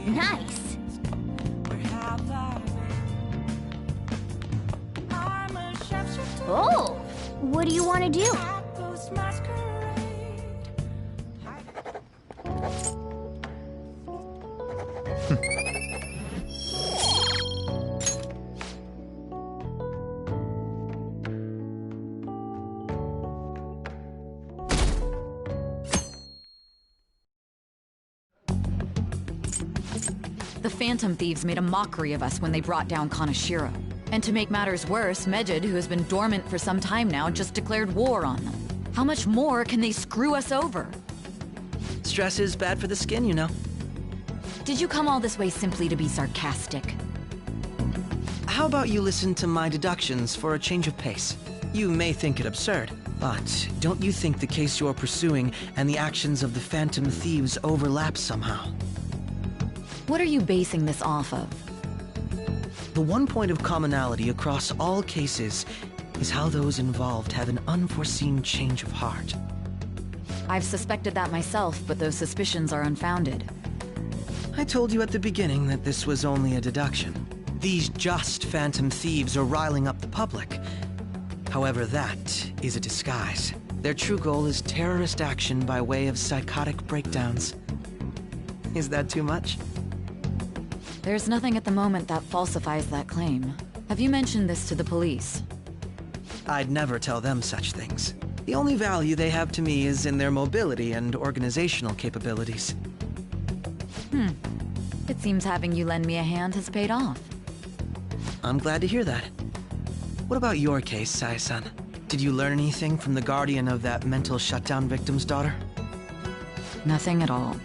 Nice. Oh, what do you want to do? The Phantom Thieves made a mockery of us when they brought down Kanashiro. And to make matters worse, Medjed, who has been dormant for some time now, just declared war on them. How much more can they screw us over? Stress is bad for the skin, you know. Did you come all this way simply to be sarcastic? How about you listen to my deductions for a change of pace? You may think it absurd, but don't you think the case you're pursuing and the actions of the Phantom Thieves overlap somehow? What are you basing this off of? The one point of commonality across all cases is how those involved have an unforeseen change of heart. I've suspected that myself, but those suspicions are unfounded. I told you at the beginning that this was only a deduction. These just Phantom Thieves are riling up the public. However, that is a disguise. Their true goal is terrorist action by way of psychotic breakdowns. Is that too much? There's nothing at the moment that falsifies that claim. Have you mentioned this to the police? I'd never tell them such things. The only value they have to me is in their mobility and organizational capabilities. It seems having you lend me a hand has paid off. I'm glad to hear that. What about your case, Sai-san? Did you learn anything from the guardian of that mental shutdown victim's daughter? Nothing at all.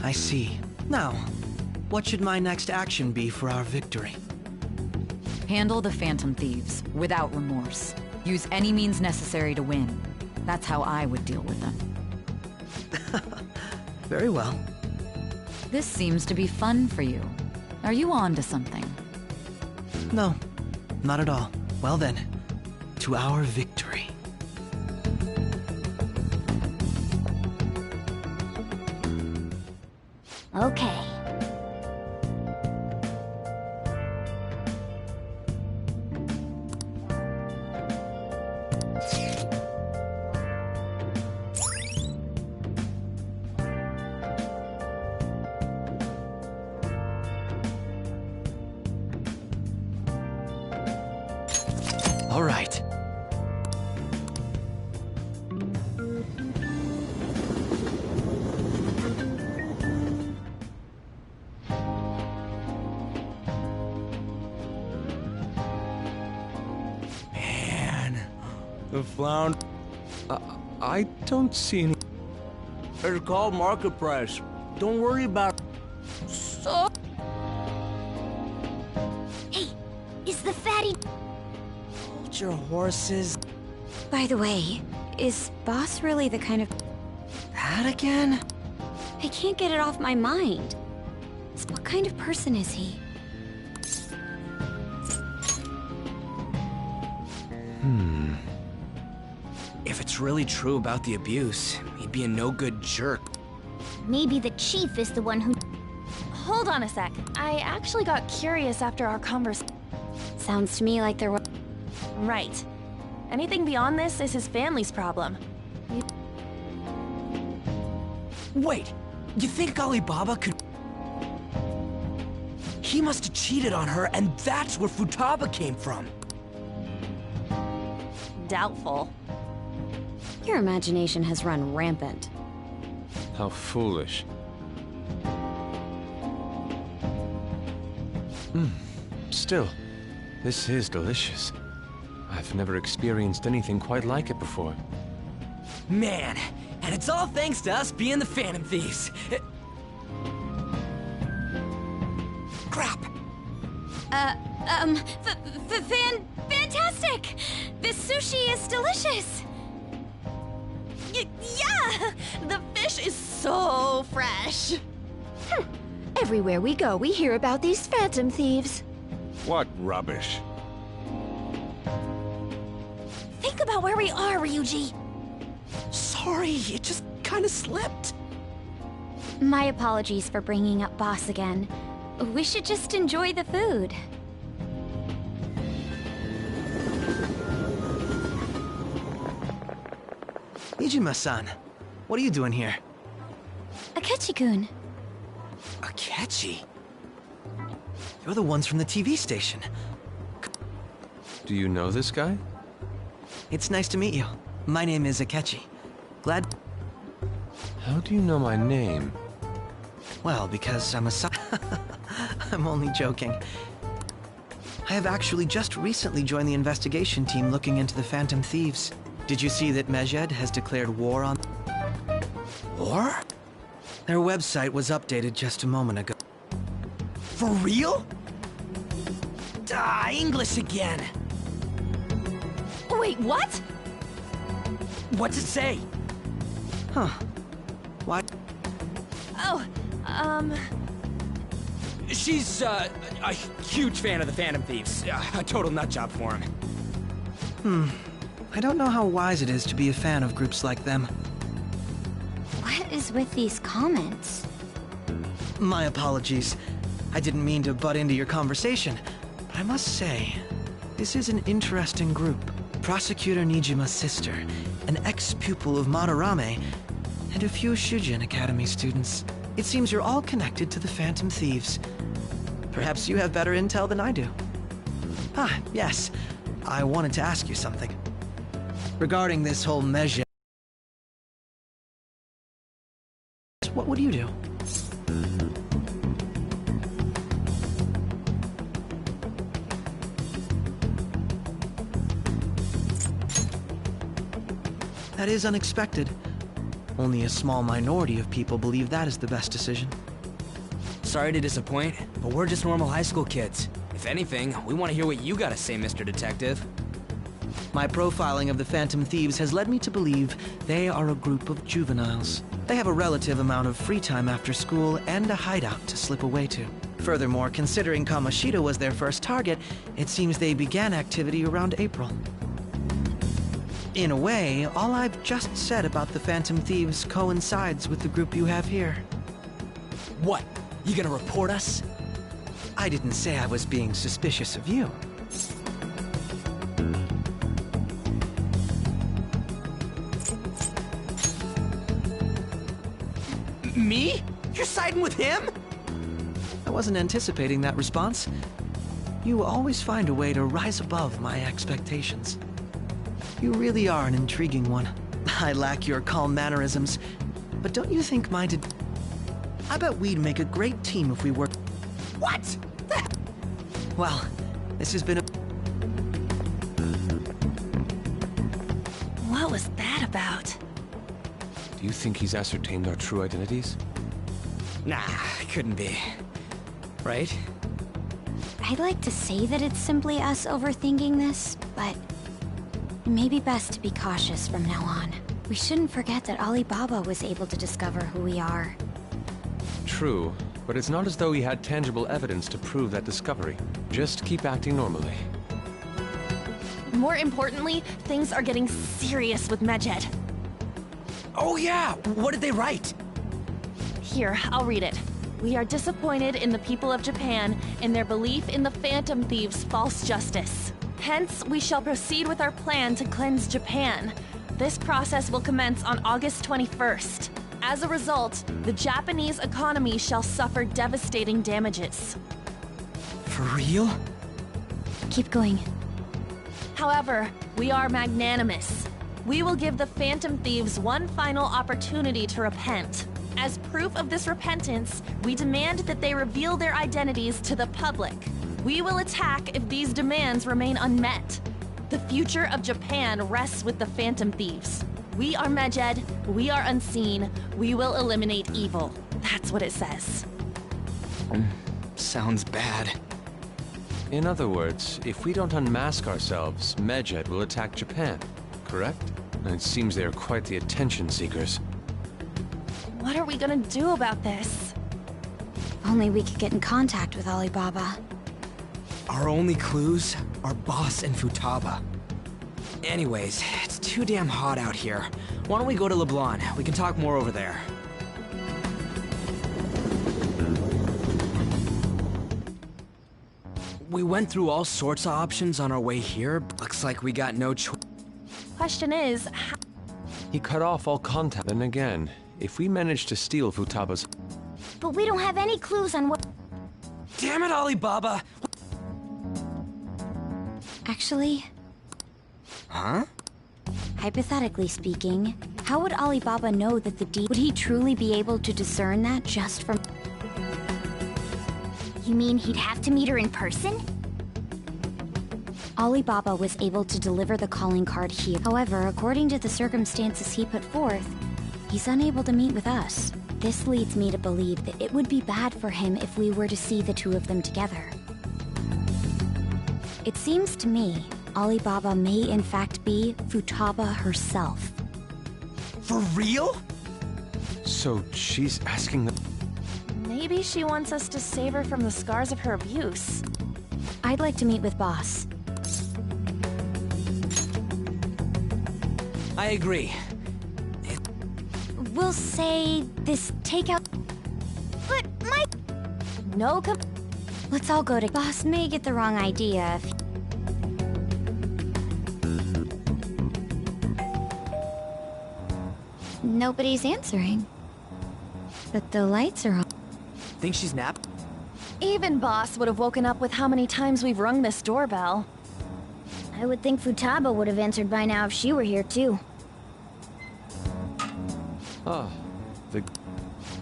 I see. Now, what should my next action be for our victory? Handle the Phantom Thieves, without remorse. Use any means necessary to win. That's how I would deal with them. Very well. This seems to be fun for you. Are you on to something? No, not at all. Well then, to our victory. Okay. All right. Man, the flounder. I don't see any... It's called market price. Don't worry about it. So... Hey, is the fatty... Hold your horses. By the way, is Boss really the kind of... That again? I can't get it off my mind. So what kind of person is he? If it's really true about the abuse, he'd be a no-good jerk. Maybe the chief is the one who... Hold on a sec. I actually got curious after our conversation. Sounds to me like there were... Right. Anything beyond this is his family's problem. Wait, you think Alibaba could... He must have cheated on her, and that's where Futaba came from. Doubtful. Your imagination has run rampant. How foolish. Still, this is delicious. I've never experienced anything quite like it before. Man, and it's all thanks to us being the Phantom Thieves. Crap! Fantastic! This sushi is delicious! Yeah! The fish is so fresh! Everywhere we go, we hear about these Phantom Thieves. What rubbish. Think about where we are, Ryuji! Sorry, it just kinda slipped. My apologies for bringing up Boss again. We should just enjoy the food. Ijima-san, what are you doing here? Akechi-kun. Akechi? You're the ones from the TV station. Do you know this guy? It's nice to meet you. My name is Akechi. Glad... How do you know my name? Well, because I'm a I'm only joking. I have actually just recently joined the investigation team looking into the Phantom Thieves. Did you see that Medjed has declared war on... War? Their website was updated just a moment ago. For real? English again. Wait, what? What's it say? Huh. What? Oh, She's, a huge fan of the Phantom Thieves. A total nutjob for him. I don't know how wise it is to be a fan of groups like them. What is with these comments? My apologies. I didn't mean to butt into your conversation, but I must say, this is an interesting group. Prosecutor Nijima's sister, an ex-pupil of Madarame, and a few Shujin Academy students. It seems you're all connected to the Phantom Thieves. Perhaps you have better intel than I do. Ah, yes. I wanted to ask you something. Regarding this whole Medjed... What would you do? That is unexpected. Only a small minority of people believe that is the best decision. Sorry to disappoint, but we're just normal high school kids. If anything, we want to hear what you gotta say, Mr. Detective. My profiling of the Phantom Thieves has led me to believe they are a group of juveniles. They have a relative amount of free time after school and a hideout to slip away to. Furthermore, considering Kamoshida was their first target, it seems they began activity around April. In a way, all I've just said about the Phantom Thieves coincides with the group you have here. What? You gonna report us? I didn't say I was being suspicious of you. Me? You're siding with him? I wasn't anticipating that response. You always find a way to rise above my expectations. You really are an intriguing one. I lack your calm mannerisms, but don't you think mine did... I bet we'd make a great team if we worked... What? Well, this has been a... What was that about? Do you think he's ascertained our true identities? Nah, couldn't be. Right? I'd like to say that it's simply us overthinking this, but it may be best to be cautious from now on. We shouldn't forget that Alibaba was able to discover who we are. True, but it's not as though he had tangible evidence to prove that discovery. Just keep acting normally. More importantly, things are getting serious with Medjed. Oh yeah! What did they write? Here, I'll read it. We are disappointed in the people of Japan in their belief in the Phantom Thieves' false justice. Hence, we shall proceed with our plan to cleanse Japan. This process will commence on August 21st. As a result, the Japanese economy shall suffer devastating damages. For real? Keep going. However, we are magnanimous. We will give the Phantom Thieves one final opportunity to repent. As proof of this repentance, we demand that they reveal their identities to the public. We will attack if these demands remain unmet. The future of Japan rests with the Phantom Thieves. We are Medjed, we are unseen, we will eliminate evil. That's what it says. Sounds bad. In other words, if we don't unmask ourselves, Medjed will attack Japan, correct? And it seems they are quite the attention seekers. What are we gonna do about this? If only we could get in contact with Alibaba. Our only clues are Boss and Futaba. Anyways, it's too damn hot out here. Why don't we go to Leblanc? We can talk more over there. We went through all sorts of options on our way here. Looks like we got no choice. Question is, He cut off all contact. Then again, if we manage to steal Futaba's... But we don't have any clues on what... Damn it, Alibaba! Actually... Huh? Hypothetically speaking, how would Alibaba know that the deed... Would he truly be able to discern that just from... You mean he'd have to meet her in person? Alibaba was able to deliver the calling card here. However, according to the circumstances he put forth, he's unable to meet with us. This leads me to believe that it would be bad for him if we were to see the two of them together. It seems to me Alibaba may in fact be Futaba herself. For real? So she's asking the... Maybe she wants us to save her from the scars of her abuse. I'd like to meet with Boss. I agree. We'll say this takeout... But my... No Let's all go to... Boss may get the wrong idea if... Nobody's answering. But the lights are on. Think she's napped? Even Boss would have woken up with how many times we've rung this doorbell. I would think Futaba would have answered by now if she were here too. Oh, the...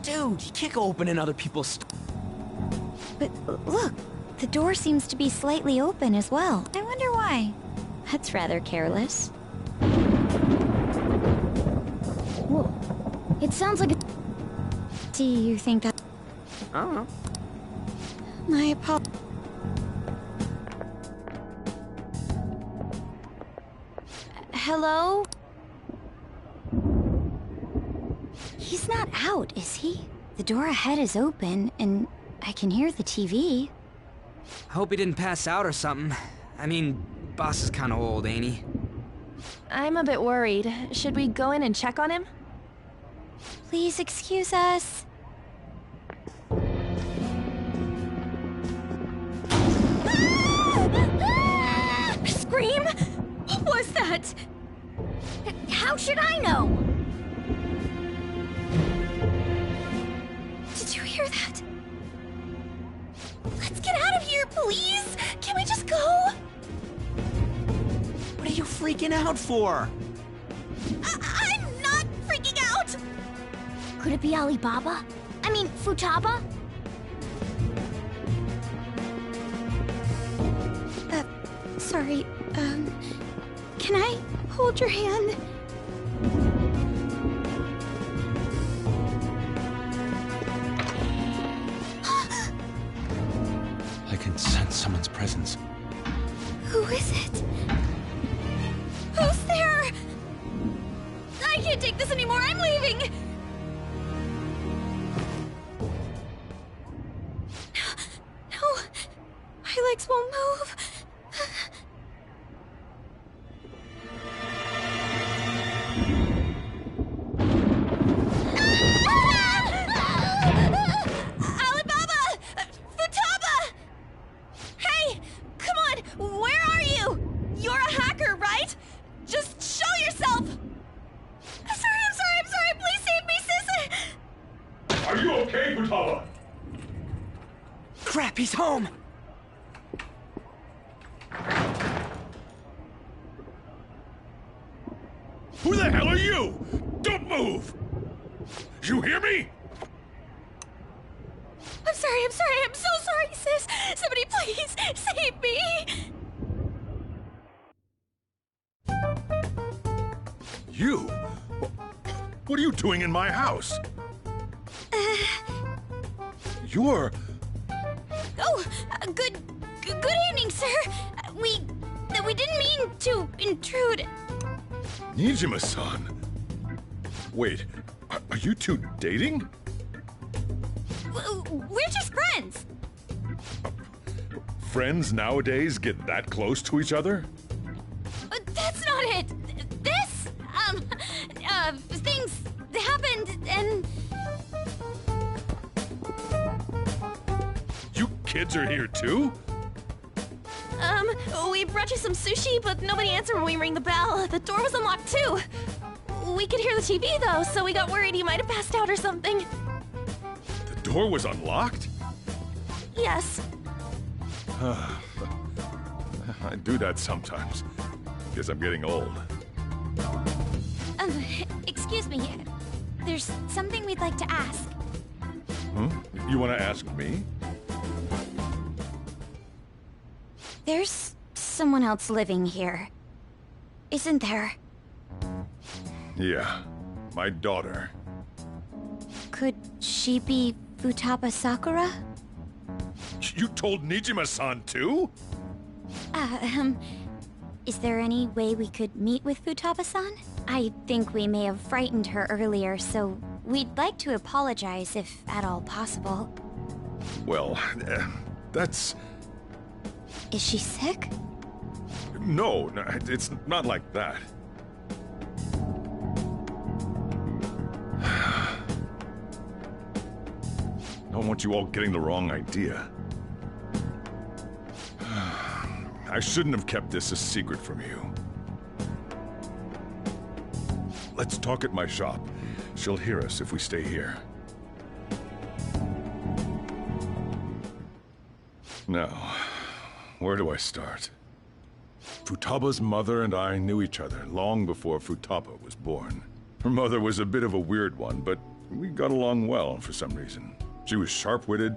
Dude, you can't go opening other people's... But look, the door seems to be slightly open as well. I wonder why. That's rather careless. Whoa. It sounds like a... Do you think that... I don't know. My apologies. Hello? He's not out, is he? The door ahead is open, and I can hear the TV. I hope he didn't pass out or something. I mean, Boss is kinda old, ain't he? I'm a bit worried. Should we go in and check on him? Please excuse us. Scream? What was that? How should I know? Did you hear that? Let's get out of here, please! Can we just go? What are you freaking out for? I'm not freaking out! Could it be Alibaba? I mean, Futaba? Sorry, can I hold your hand? I can sense someone's presence. Who is it? Who's there? I can't take this anymore, I'm leaving! No, my legs won't move. Crap, he's home! Who the hell are you? Don't move! You hear me? I'm sorry, I'm so sorry, sis! Somebody please, save me! You? What are you doing in my house? You're... Oh, good evening, sir. We didn't mean to intrude. Nijima-san. Wait, are you two dating? We're just friends. Friends nowadays get that close to each other? That's not it. This, things happened and... You kids are here too? We brought you some sushi, but nobody answered when we rang the bell. The door was unlocked too. We could hear the TV though, so we got worried you might have passed out or something. The door was unlocked? Yes. I do that sometimes. Guess I'm getting old. Excuse me. There's something we'd like to ask. Huh? You want to ask me? There's someone else living here, isn't there? Yeah, my daughter. Could she be Futaba Sakura? You told Nijima-san too? Is there any way we could meet with Futaba-san? I think we may have frightened her earlier, so we'd like to apologize if at all possible. Well, that's... Is she sick? No, it's not like that. I don't want you all getting the wrong idea. I shouldn't have kept this a secret from you. Let's talk at my shop. She'll hear us if we stay here. Now, where do I start? Futaba's mother and I knew each other long before Futaba was born. Her mother was a bit of a weird one, but we got along well for some reason. She was sharp-witted,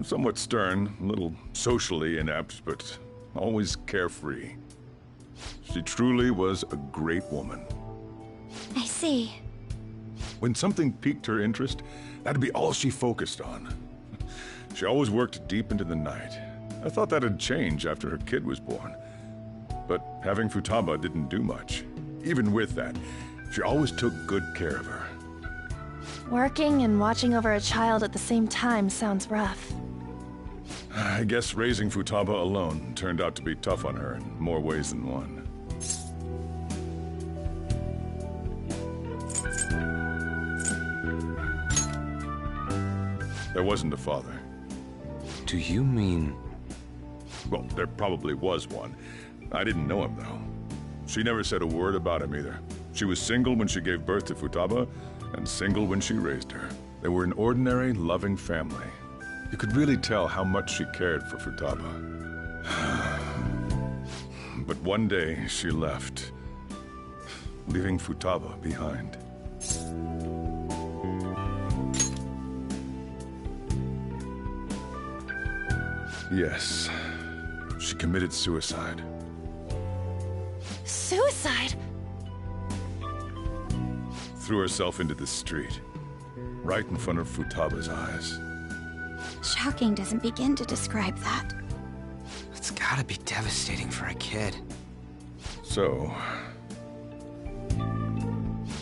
somewhat stern, a little socially inept, but always carefree. She truly was a great woman. I see. When something piqued her interest, that'd be all she focused on. She always worked deep into the night. I thought that'd change after her kid was born. But having Futaba didn't do much. Even with that, she always took good care of her. Working and watching over a child at the same time sounds rough. I guess raising Futaba alone turned out to be tough on her in more ways than one. There wasn't a father. Do you mean... Well, there probably was one. I didn't know him, though. She never said a word about him either. She was single when she gave birth to Futaba, and single when she raised her. They were an ordinary, loving family. You could really tell how much she cared for Futaba. But one day, she left, leaving Futaba behind. Yes, she committed suicide. Suicide? Threw herself into the street, right in front of Futaba's eyes. Shocking doesn't begin to describe that. It's gotta be devastating for a kid. So...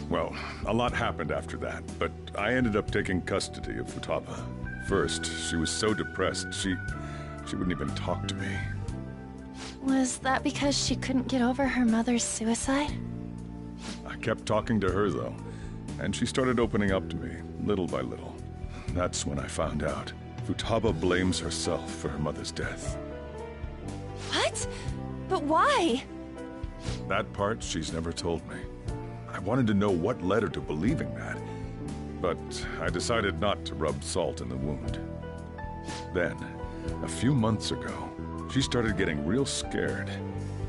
Well, a lot happened after that, but I ended up taking custody of Futaba. First, she was so depressed, she wouldn't even talk to me. Was that because she couldn't get over her mother's suicide? I kept talking to her, though, and she started opening up to me, little by little. That's when I found out. Futaba blames herself for her mother's death. What? But why? That part she's never told me. I wanted to know what led her to believing that, but I decided not to rub salt in the wound. Then, a few months ago, she started getting real scared.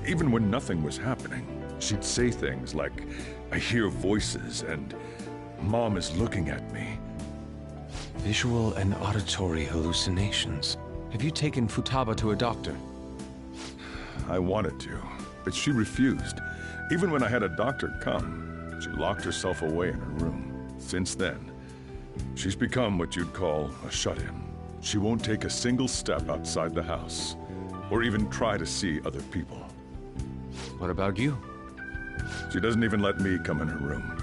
Even when nothing was happening, she'd say things like, "I hear voices," and "Mom is looking at me." Visual and auditory hallucinations. Have you taken Futaba to a doctor? I wanted to, but she refused. Even when I had a doctor come, she locked herself away in her room. Since then, she's become what you'd call a shut-in. She won't take a single step outside the house, or even try to see other people. What about you? She doesn't even let me come in her room.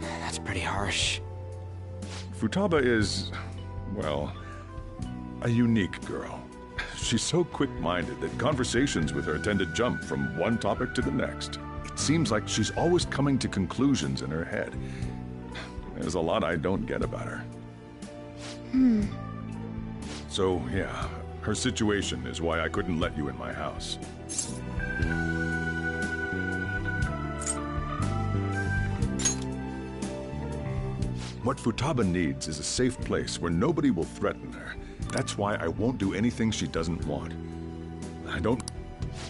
That's pretty harsh. Futaba is, well, a unique girl. She's so quick-minded that conversations with her tend to jump from one topic to the next. It seems like she's always coming to conclusions in her head. There's a lot I don't get about her. So, yeah, her situation is why I couldn't let you in my house. What Futaba needs is a safe place where nobody will threaten her. That's why I won't do anything she doesn't want. I don't...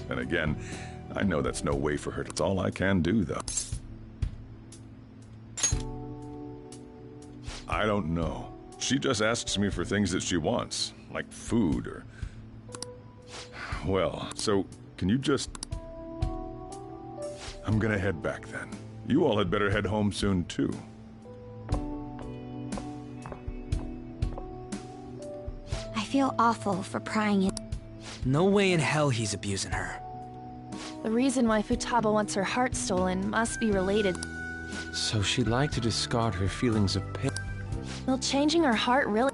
And again, I know that's no way for her. That's all I can do, though. I don't know. She just asks me for things that she wants, like food or... Well, so, can you just... I'm gonna head back then. You all had better head home soon, too. I feel awful for prying in. No way in hell he's abusing her. The reason why Futaba wants her heart stolen must be related. So she'd like to discard her feelings of pain. Will changing her heart really...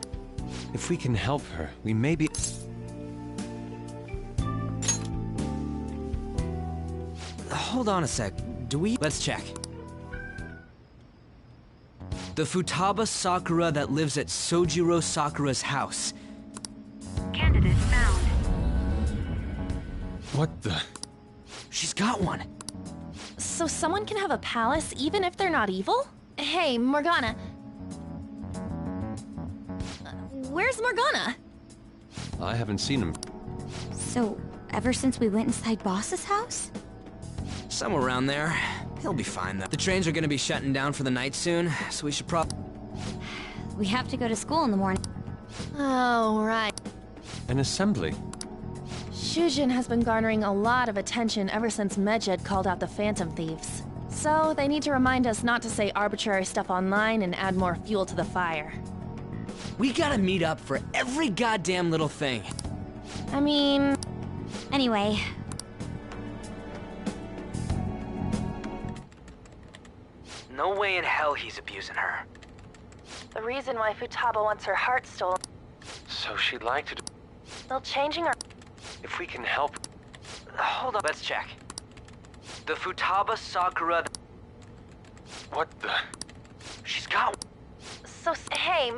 If we can help her, we may be... Hold on a sec. Do we... Let's check. The Futaba Sakura that lives at Sojiro Sakura's house. Candidate found. What the... She's got one. So someone can have a palace even if they're not evil? Hey, Morgana. Where's Morgana? I haven't seen him. So, ever since we went inside Boss's house? Somewhere around there. He'll be fine, though. The trains are gonna be shutting down for the night soon, so we should We have to go to school in the morning. Oh, right. An assembly. Shujin has been garnering a lot of attention ever since Medjed called out the Phantom Thieves. So, they need to remind us not to say arbitrary stuff online and add more fuel to the fire. We gotta meet up for every goddamn little thing. I mean... Anyway... No way in hell he's abusing her. The reason why Futaba wants her heart stolen... So she'd like to... Will changing her... If we can help... Hold on, let's check. The Futaba Sakura... What the... She's got one. So, hey,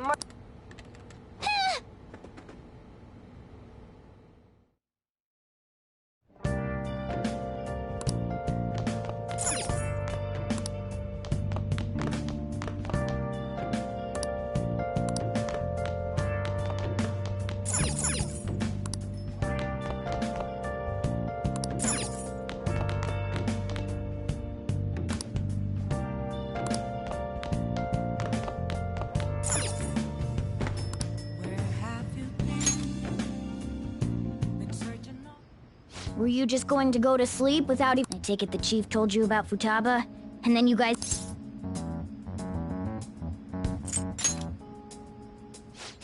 Were you just going to go to sleep without even... I take it the chief told you about Futaba? And then you guys...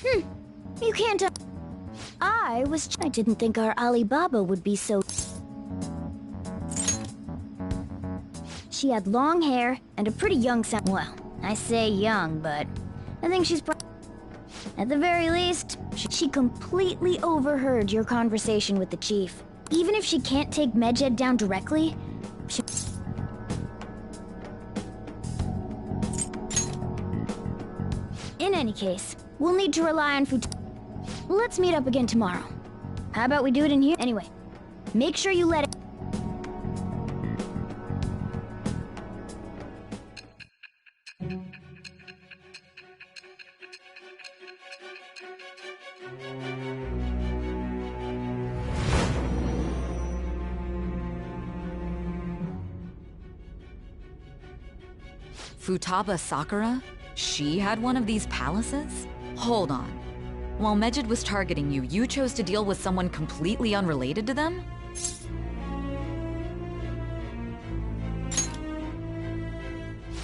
You can't... I didn't think our Alibaba would be so... She had long hair and a pretty young sound. Well, I say young, but I think she's... At the very least, she completely overheard your conversation with the chief. Even if she can't take Medjed down directly, she... In any case, we'll need to rely on Let's meet up again tomorrow. How about we do it in here? Anyway, make sure you let it... Futaba Sakura? She had one of these palaces? Hold on. While Medjed was targeting you, you chose to deal with someone completely unrelated to them?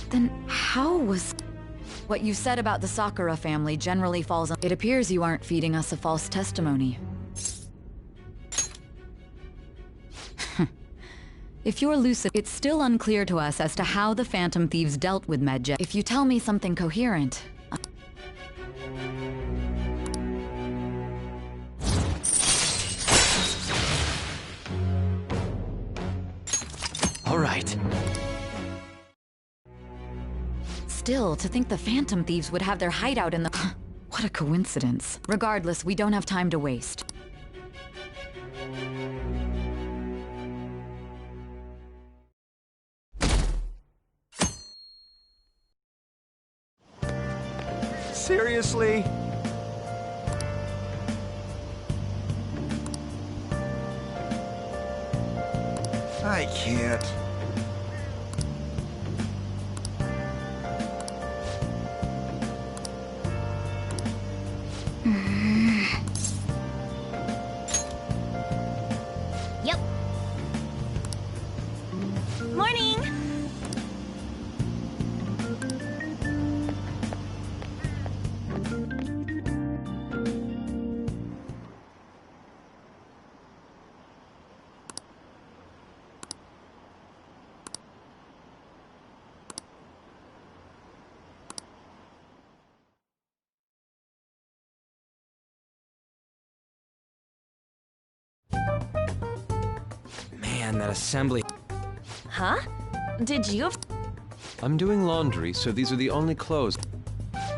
Then how was... What you said about the Sakura family generally falls on... It appears you aren't feeding us a false testimony. If you're lucid, it's still unclear to us as to how the Phantom Thieves dealt with Medjed. If you tell me something coherent... All right. Still, to think the Phantom Thieves would have their hideout in the... What a coincidence. Regardless, we don't have time to waste. Seriously? I can't. Man, that assembly... Huh? Did you have... I'm doing laundry, so these are the only clothes.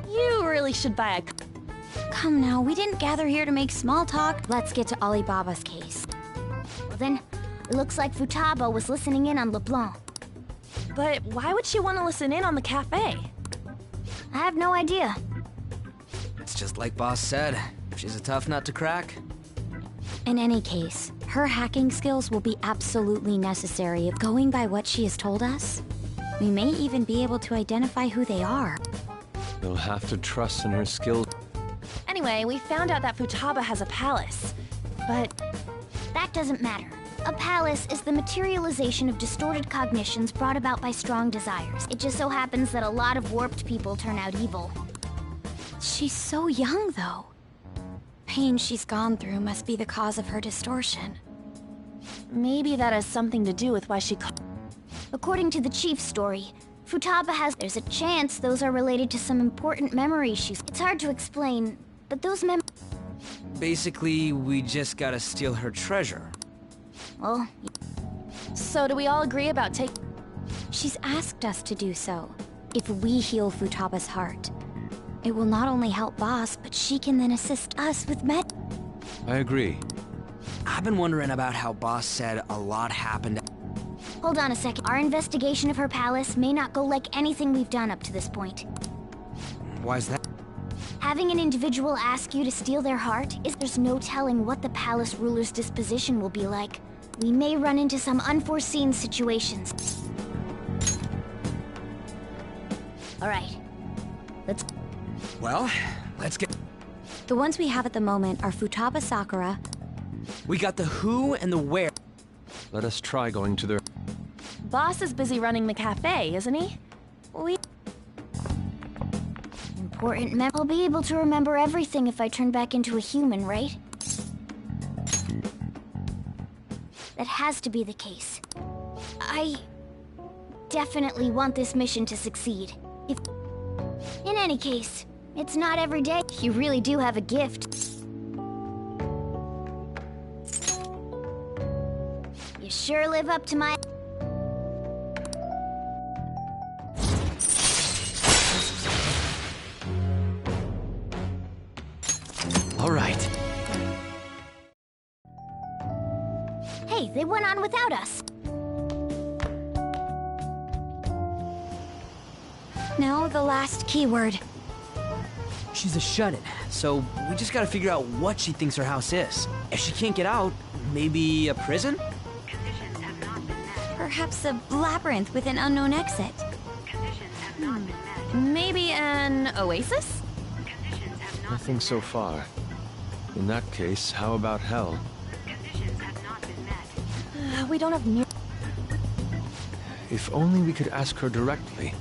You really should buy a... Come now, we didn't gather here to make small talk. Let's get to Alibaba's case. Well then, it looks like Futaba was listening in on LeBlanc. But why would she want to listen in on the cafe? I have no idea. It's just like Boss said. She's a tough nut to crack. In any case, her hacking skills will be absolutely necessary. Going by what she has told us, we may even be able to identify who they are. You'll have to trust in her skills. Anyway, we found out that Futaba has a palace. But that doesn't matter. A palace is the materialization of distorted cognitions brought about by strong desires. It just so happens that a lot of warped people turn out evil. She's so young, though. Pain she's gone through must be the cause of her distortion. Maybe that has something to do with why she... According to the chief's story, Futaba has... There's a chance those are related to some important memories she's... It's hard to explain, but those Basically, we just gotta steal her treasure. Well... So do we all agree about She's asked us to do so. If we heal Futaba's heart, it will not only help Boss, but she can then assist us with I agree. I've been wondering about how Boss said a lot happened. Hold on a second. Our investigation of her palace may not go like anything we've done up to this point. Why's that? Having an individual ask you to steal their heart there's no telling what the palace ruler's disposition will be like. We may run into some unforeseen situations. Alright. Well, let's get... The ones we have at the moment are Futaba Sakura. We got the who and the where. Let us try going to their... Boss is busy running the cafe, isn't he? Important I'll be able to remember everything if I turn back into a human, right? That has to be the case. I definitely want this mission to succeed. In any case, it's not every day. You really do have a gift. You sure live up to my... All right. Hey, they went on without us. Now the last keyword. She's a shut-in, so we just gotta figure out what she thinks her house is. If she can't get out, maybe a prison? Perhaps a labyrinth with an unknown exit. Maybe an oasis? Nothing so far. In that case, how about hell? We don't have near... If only we could ask her directly.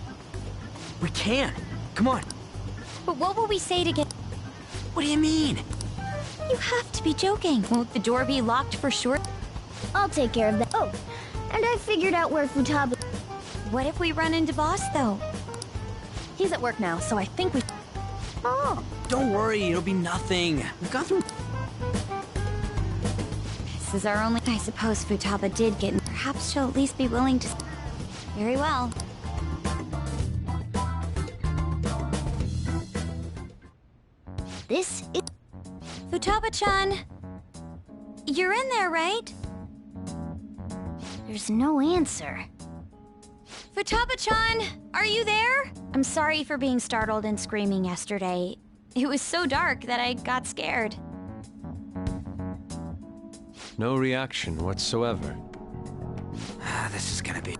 We can. Come on. But what will we say to get... What do you mean? You have to be joking. Won't the door be locked for sure? I'll take care of that. Oh, and I figured out where Futaba... What if we run into Boss, though? He's at work now, so I think we... Oh. Don't worry, it'll be nothing. We've gone through... This is our only... I suppose Futaba did get... Perhaps she'll at least be willing to... Very well. This is... Futaba-chan! You're in there, right? There's no answer. Futaba-chan! Are you there? I'm sorry for being startled and screaming yesterday. It was so dark that I got scared. No reaction whatsoever. This is gonna be...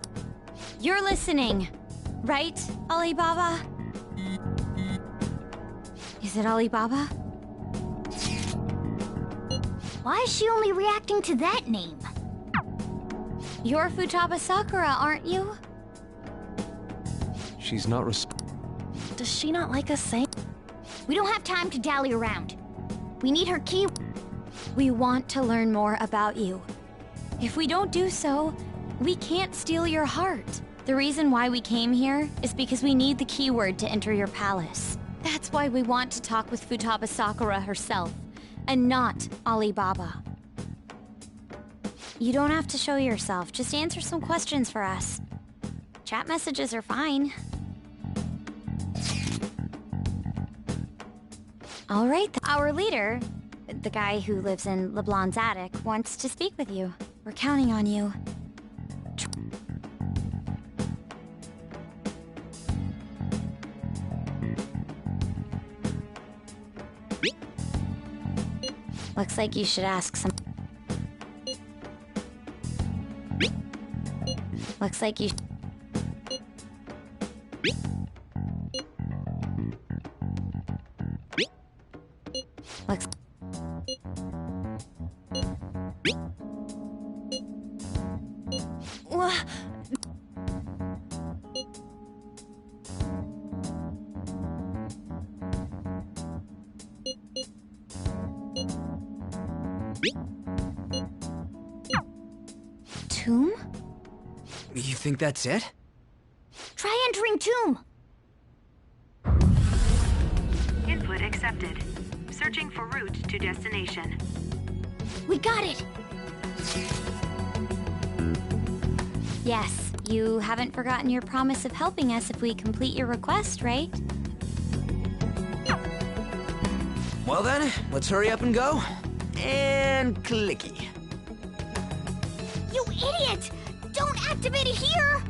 You're listening, right, Alibaba? Is it Alibaba? Why is she only reacting to that name? You're Futaba Sakura, aren't you? She's not Does she not like us saying? We don't have time to dally around. We need her key. We want to learn more about you. If we don't do so, we can't steal your heart. The reason why we came here is because we need the keyword to enter your palace. That's why we want to talk with Futaba Sakura herself, and not Alibaba. You don't have to show yourself. Just answer some questions for us. Chat messages are fine. All right. Our leader, the guy who lives in LeBlanc's attic, wants to speak with you. We're counting on you. Looks like you should ask some... Looks like you... Looks... Wha- Tomb? You think that's it? Try entering tomb. Input accepted. Searching for route to destination. We got it. Yes, you haven't forgotten your promise of helping us if we complete your request, right? Well then, let's hurry up and go. And clicky. You idiot! Don't activate it here!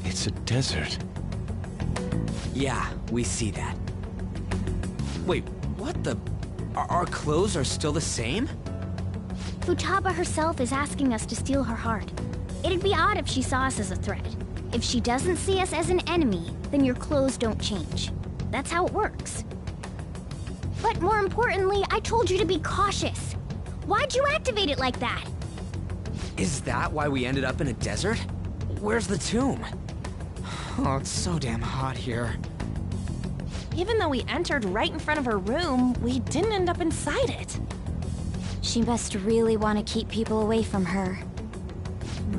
It's a desert. Yeah, we see that. Wait, what the... Our clothes are still the same? Futaba herself is asking us to steal her heart. It'd be odd if she saw us as a threat. If she doesn't see us as an enemy, then your clothes don't change. That's how it works. But more importantly, I told you to be cautious. Why'd you activate it like that? Is that why we ended up in a desert? Where's the tomb? Oh, it's so damn hot here. Even though we entered right in front of her room, we didn't end up inside it. She must really want to keep people away from her.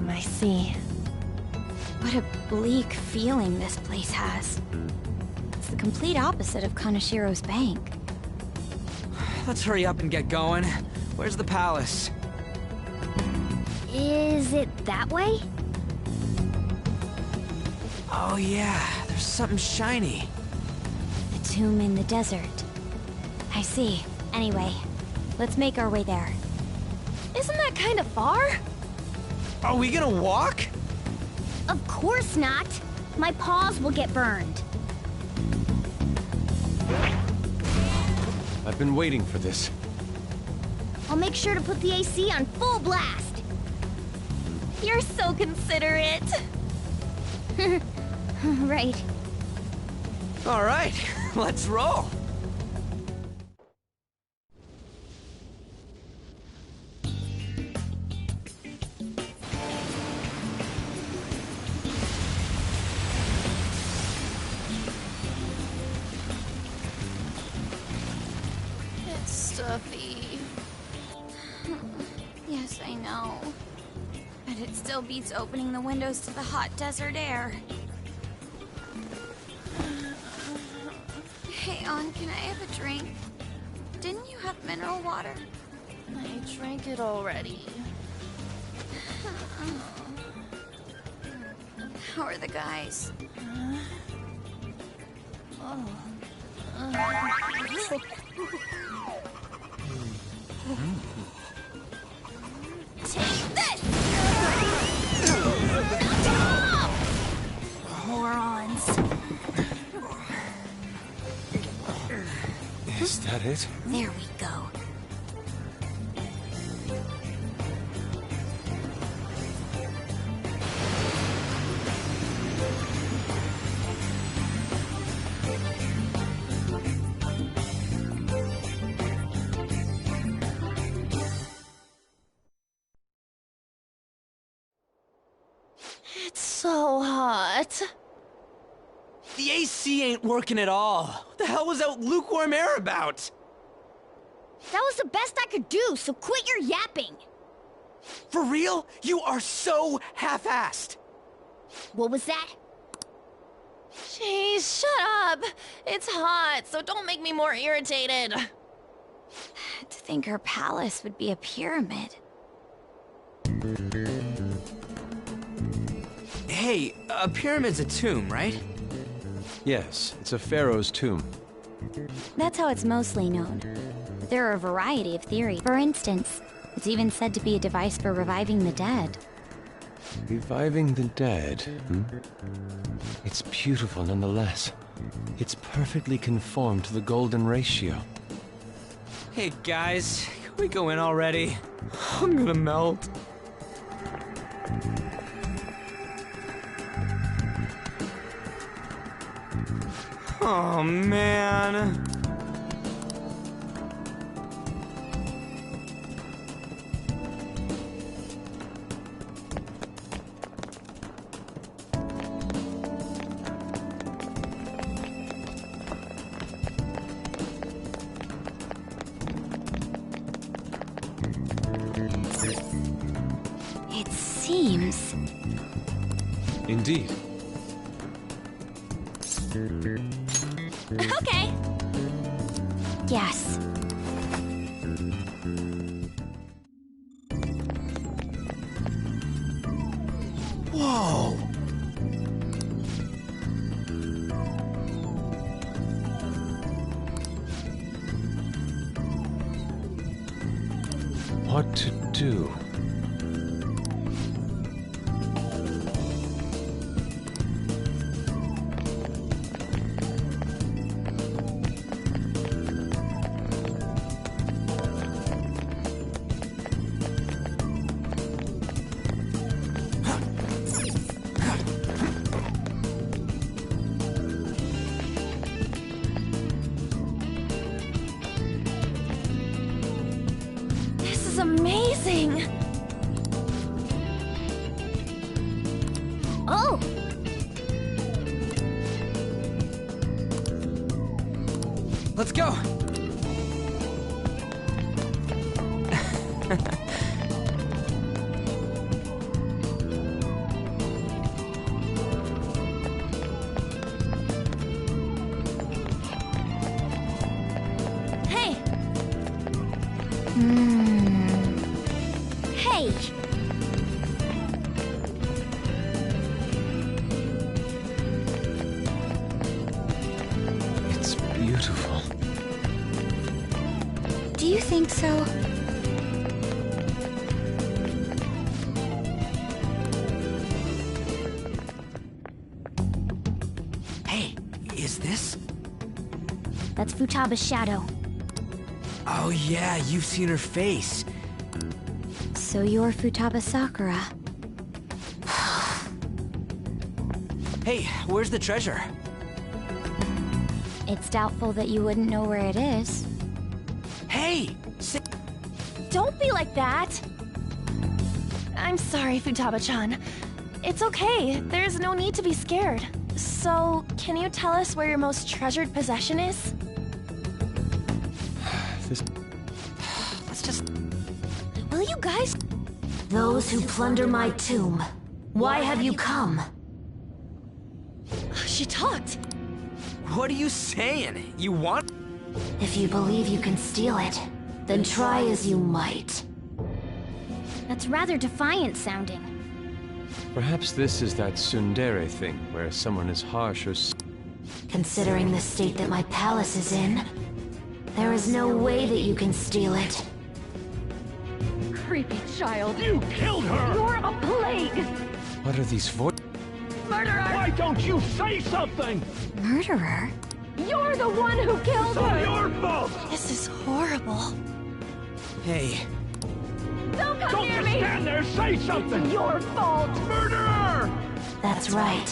I see. What a bleak feeling this place has. It's the complete opposite of Kanashiro's bank. Let's hurry up and get going. Where's the palace? Is it that way? Oh yeah, there's something shiny. The tomb in the desert. I see. Anyway, let's make our way there. Isn't that kind of far? Are we gonna walk? Of course not. My paws will get burned. I've been waiting for this. I'll make sure to put the AC on full blast. You're so considerate. Right. All right, let's roll. It's stuffy. Yes, I know. But it still beats opening the windows to the hot desert air. Hey, On, can I have a drink? Didn't you have mineral water? I drank it already. How are the guys? Take this! Morons. Is that it? There we go. It's so hot. The AC ain't working at all. What the hell was that lukewarm air about? That was the best I could do, so quit your yapping. For real? You are so half-assed. What was that? Jeez, shut up. It's hot, so don't make me more irritated. To think her palace would be a pyramid. Hey, a pyramid's a tomb, right? Yes, it's a pharaoh's tomb. That's how it's mostly known. But there are a variety of theories. For instance, it's even said to be a device for reviving the dead. Reviving the dead, hmm? It's beautiful nonetheless. It's perfectly conformed to the golden ratio. Hey guys, can we go in already? I'm gonna melt. Oh man. It seems... Indeed. Okay. Yes. Whoa! What to do? This is amazing! Oh! Let's go! Hey! Hey! It's beautiful. Do you think so? Hey, is this? That's Futaba's shadow. Oh yeah, you've seen her face. So you're Futaba Sakura. Hey, where's the treasure? It's doubtful that you wouldn't know where it is. Hey! Don't be like that! I'm sorry, Futaba-chan. It's okay. There's no need to be scared. So, can you tell us where your most treasured possession is? Let's just... Will you guys... Those who plunder my tomb, why have you come? She talked. What are you saying? You want... If you believe you can steal it, then try as you might. That's rather defiant sounding. Perhaps this is that tsundere thing, where someone is harsh or... Considering the state that my palace is in, there is no way that you can steal it. Creepy child. You killed her! You're a plague! What are these voices? Murderer! Why don't you say something? Murderer? You're the one who killed her! It's all your fault! This is horrible. Hey. Don't come near me! Don't just stand there, say something! It's your fault! Murderer! That's right.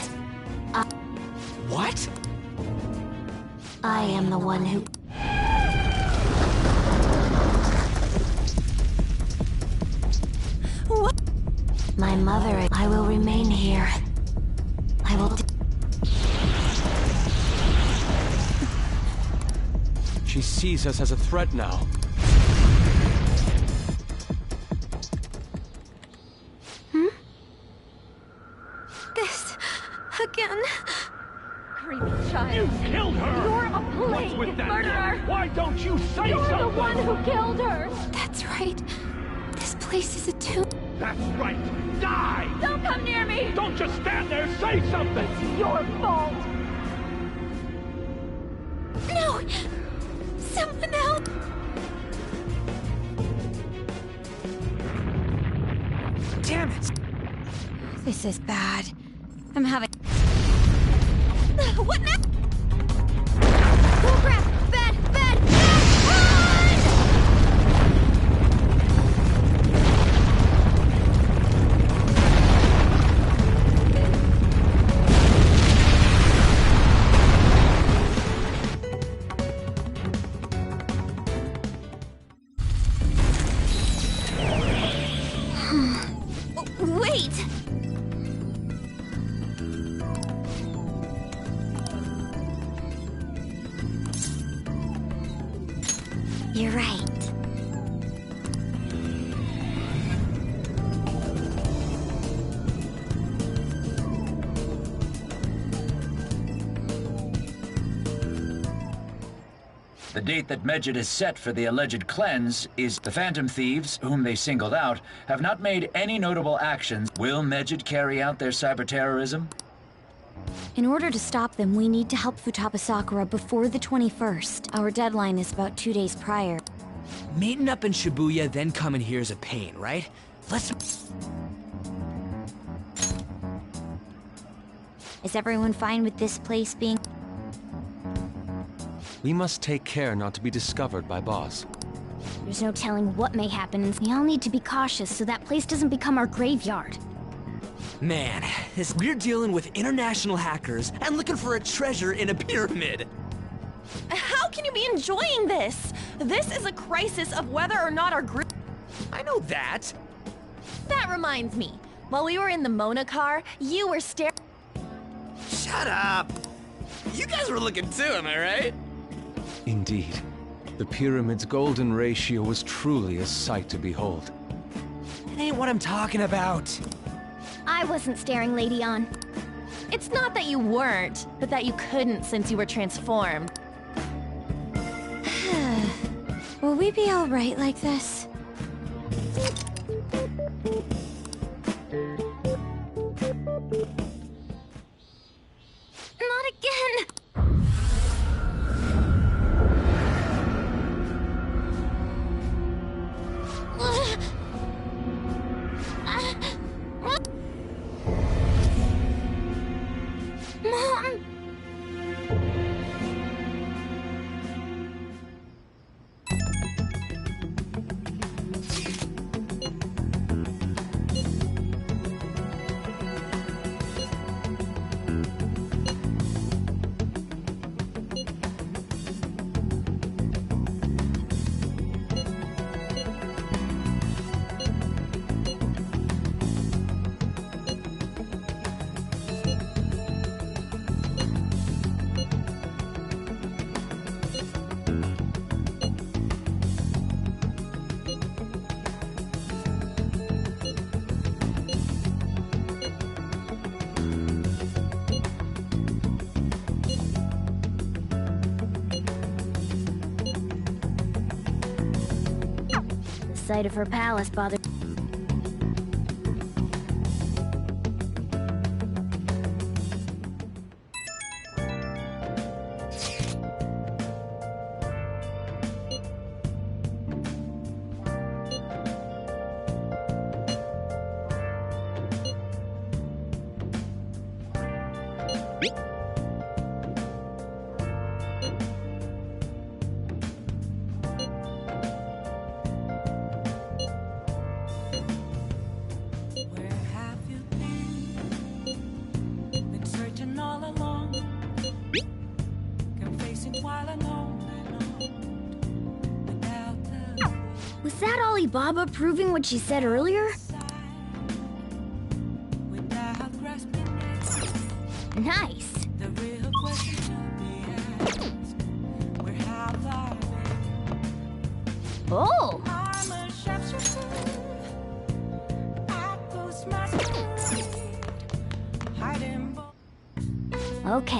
What? I am the one who... What? My mother, I will remain here. I will... She sees us as a threat now. man. Creepy child. You killed her! You're a What's with that murderer! girl? Why don't you say You're something? the one who killed her! That's right. This place is a tomb. That's right. Die! Don't come near me! Don't just stand there, say something! It's your fault! No! Something else! Damn it! This is bad. I'm having... What now? Oh crap! Bad! Bad! Wait! You're right. The date that Medjed is set for the alleged cleanse is the Phantom Thieves, whom they singled out, have not made any notable actions. Will Medjed carry out their cyber terrorism? In order to stop them, we need to help Futaba Sakura before the 21st. Our deadline is about 2 days prior. Meeting up in Shibuya, then coming here is a pain, right? Let's... Is everyone fine with this place being... We must take care not to be discovered by Boss. There's no telling what may happen. We all need to be cautious so that place doesn't become our graveyard. Man, we're dealing with international hackers and looking for a treasure in a pyramid. How can you be enjoying this? This is a crisis of whether or not our group... I know that. That reminds me. While we were in the Mona car, you were staring... Shut up! You guys were looking too, am I right? Indeed. The pyramid's golden ratio was truly a sight to behold. It ain't what I'm talking about. I wasn't staring, Lady On. It's not that you weren't, but that you couldn't since you were transformed. Will we be alright like this? Not again! Mom! The sight of her palace bothered... Where have you been searching all along, confessing while alone without the Was that Alibaba proving what she said earlier? without grasping it. Nice. The real question to be asked, where have I been? Oh! I'm a shapeshifter. I ghost masquerade, hiding Okay.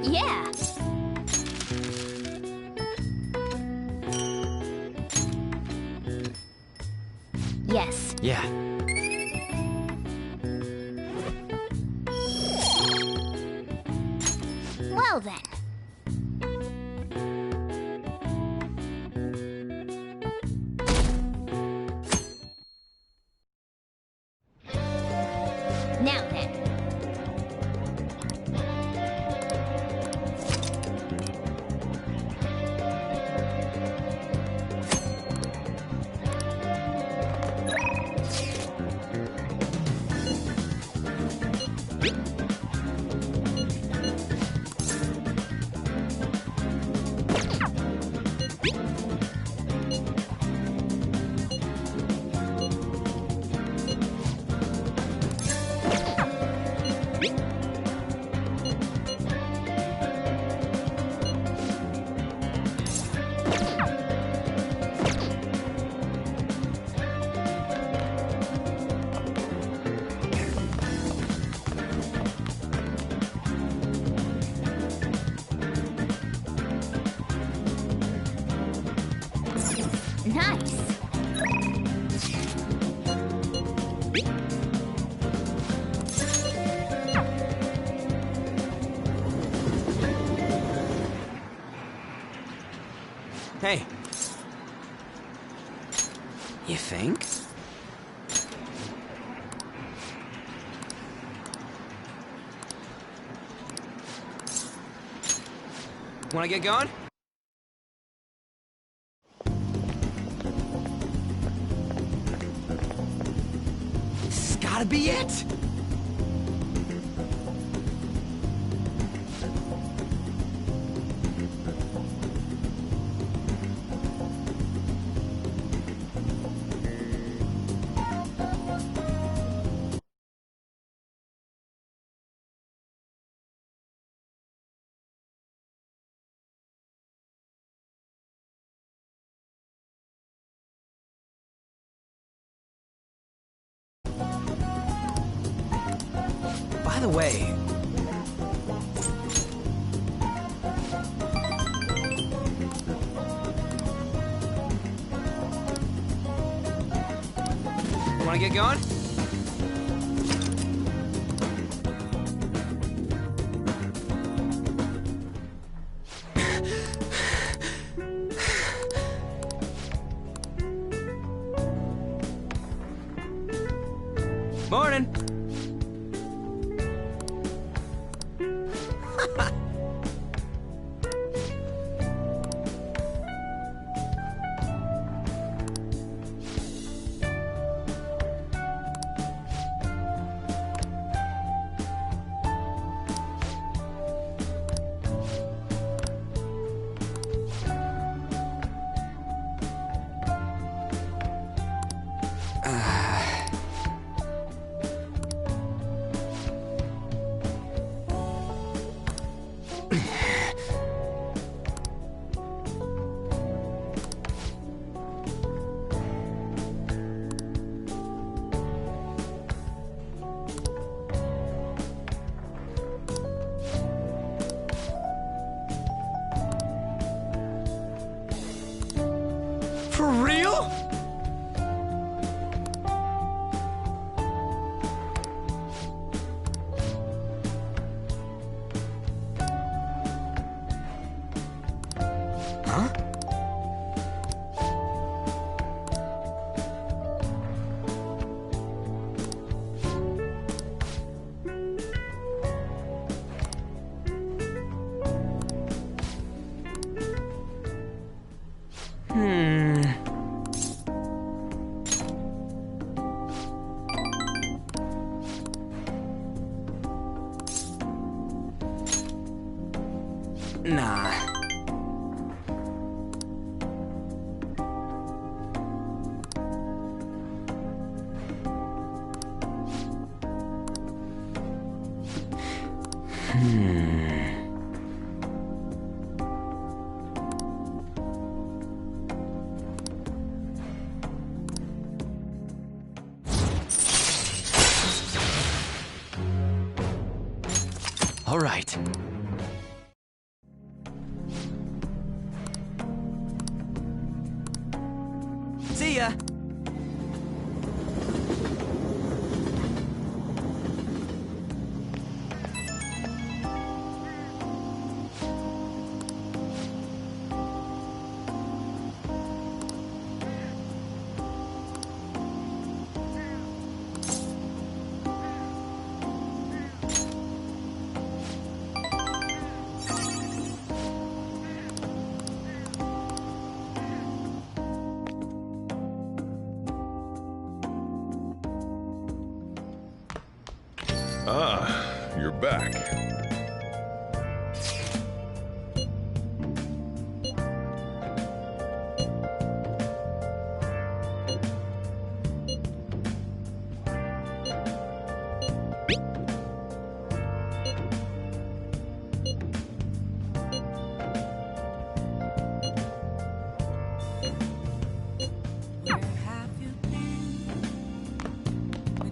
Yeah. Yes. Yeah. Well then. Now then. Nice. Hey. You think? Wanna get going? This has gotta be it! By the way... Wanna get going? Morning! For real? Huh? All right. See ya! Ah, you're back.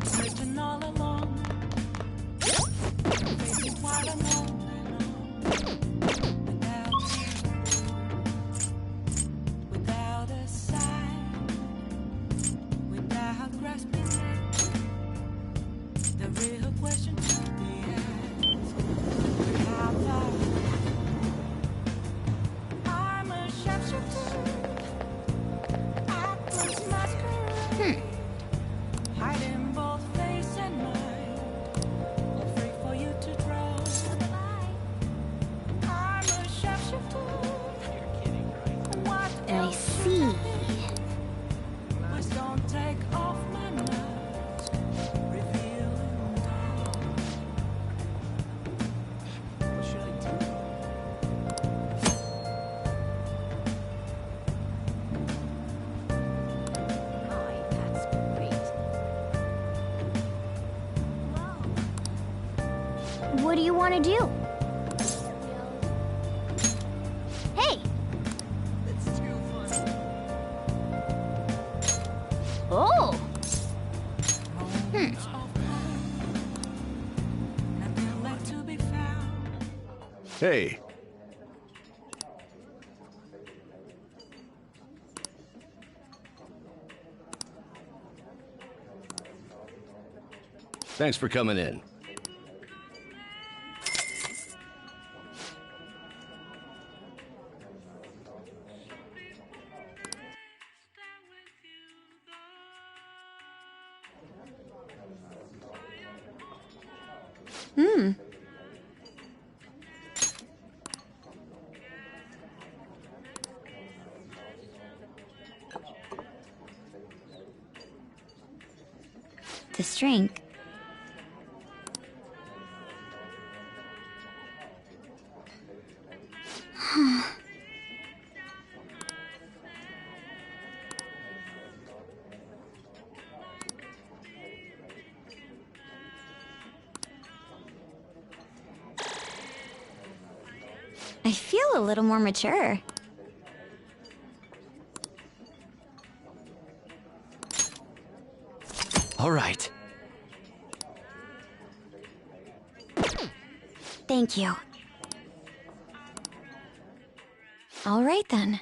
Searching all along. Baby, while I'm on without a sign, without grasping it, the real question to be asked: how far? I'm a sharpshooter. I close my skirt. Hiding both face and mind, free for you to draw. I'm a sharpshooter. What I see. Please don't take off my mask, revealing dawn. What should I do? What do you want to do? Hey! It's too funny. Oh! Nothing left to be found. Hey. Thanks for coming in. This drink. I feel a little more mature. All right. Thank you. All right then.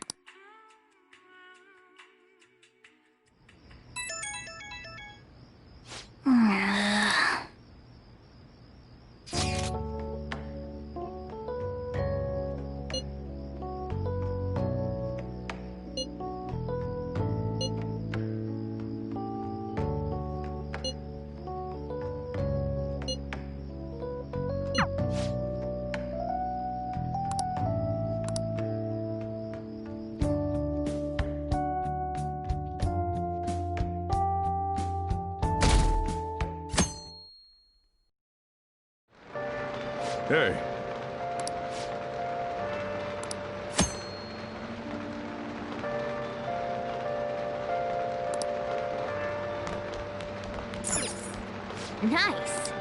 Hey. Nice.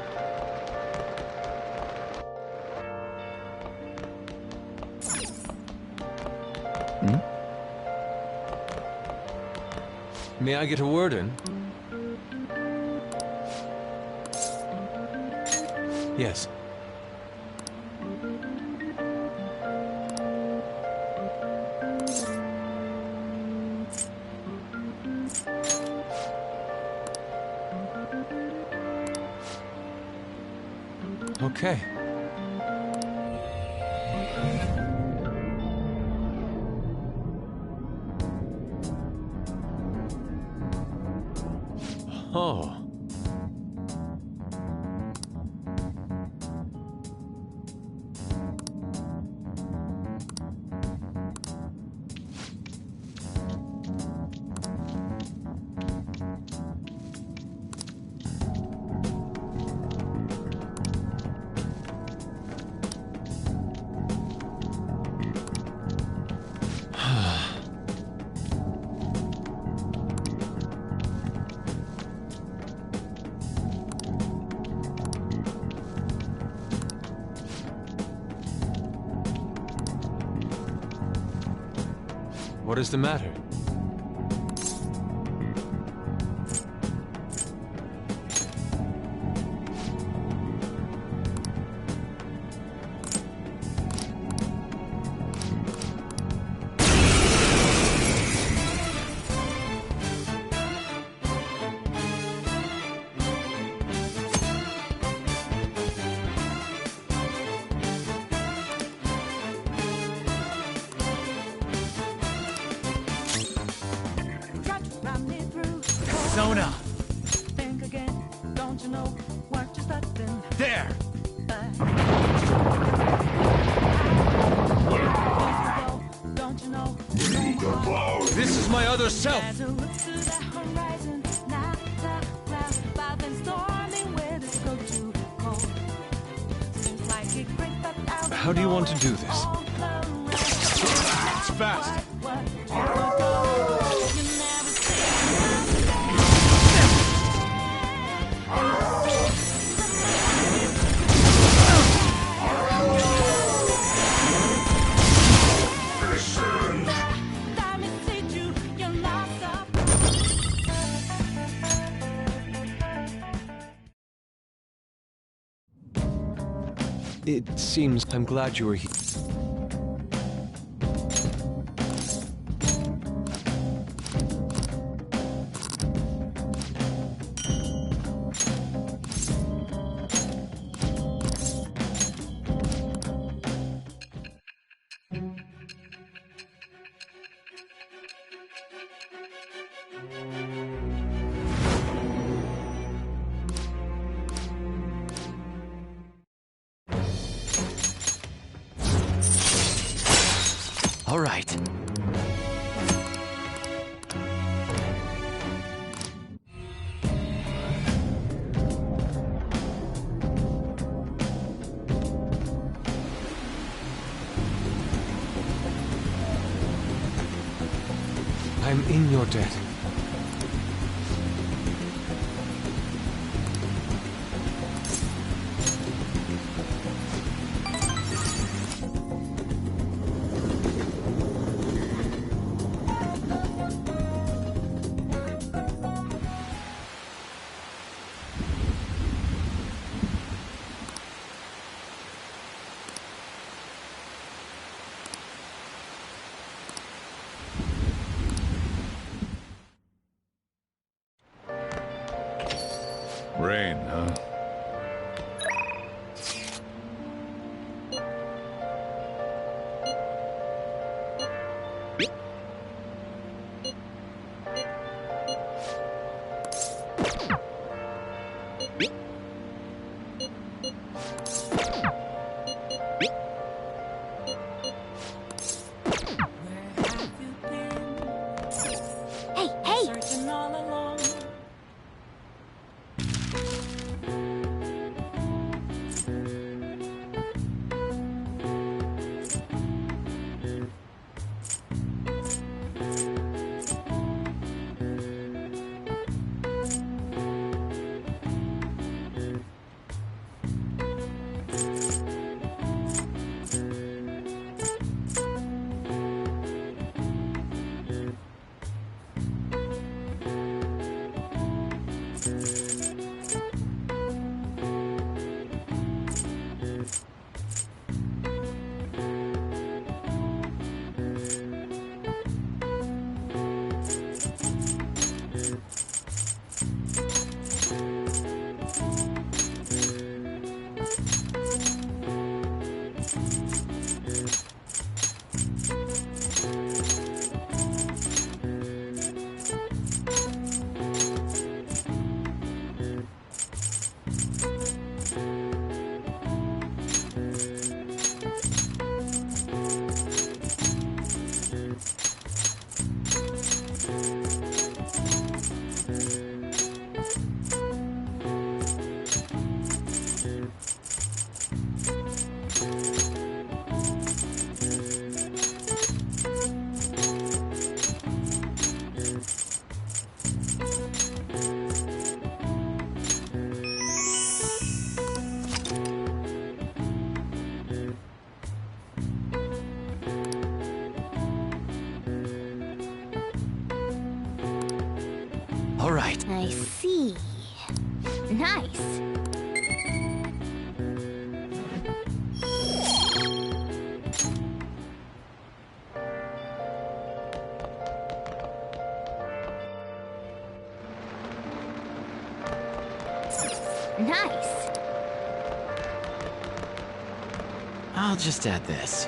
May I get a word in? Yes. Okay. Oh. What is the matter? Sona! Think again, don't you know what you're studying? There! Don't you know? This is my other self! As I look to the horizon, not the clouds, by the stormy weather's go too cold. Seems like it breaks up out. How do you want to do this? It's fast! It seems I'm glad you were here. All right. I'm in your debt. Rain, huh? Hey, hey! Searching all along. All right. I see. Nice. I'll just add this.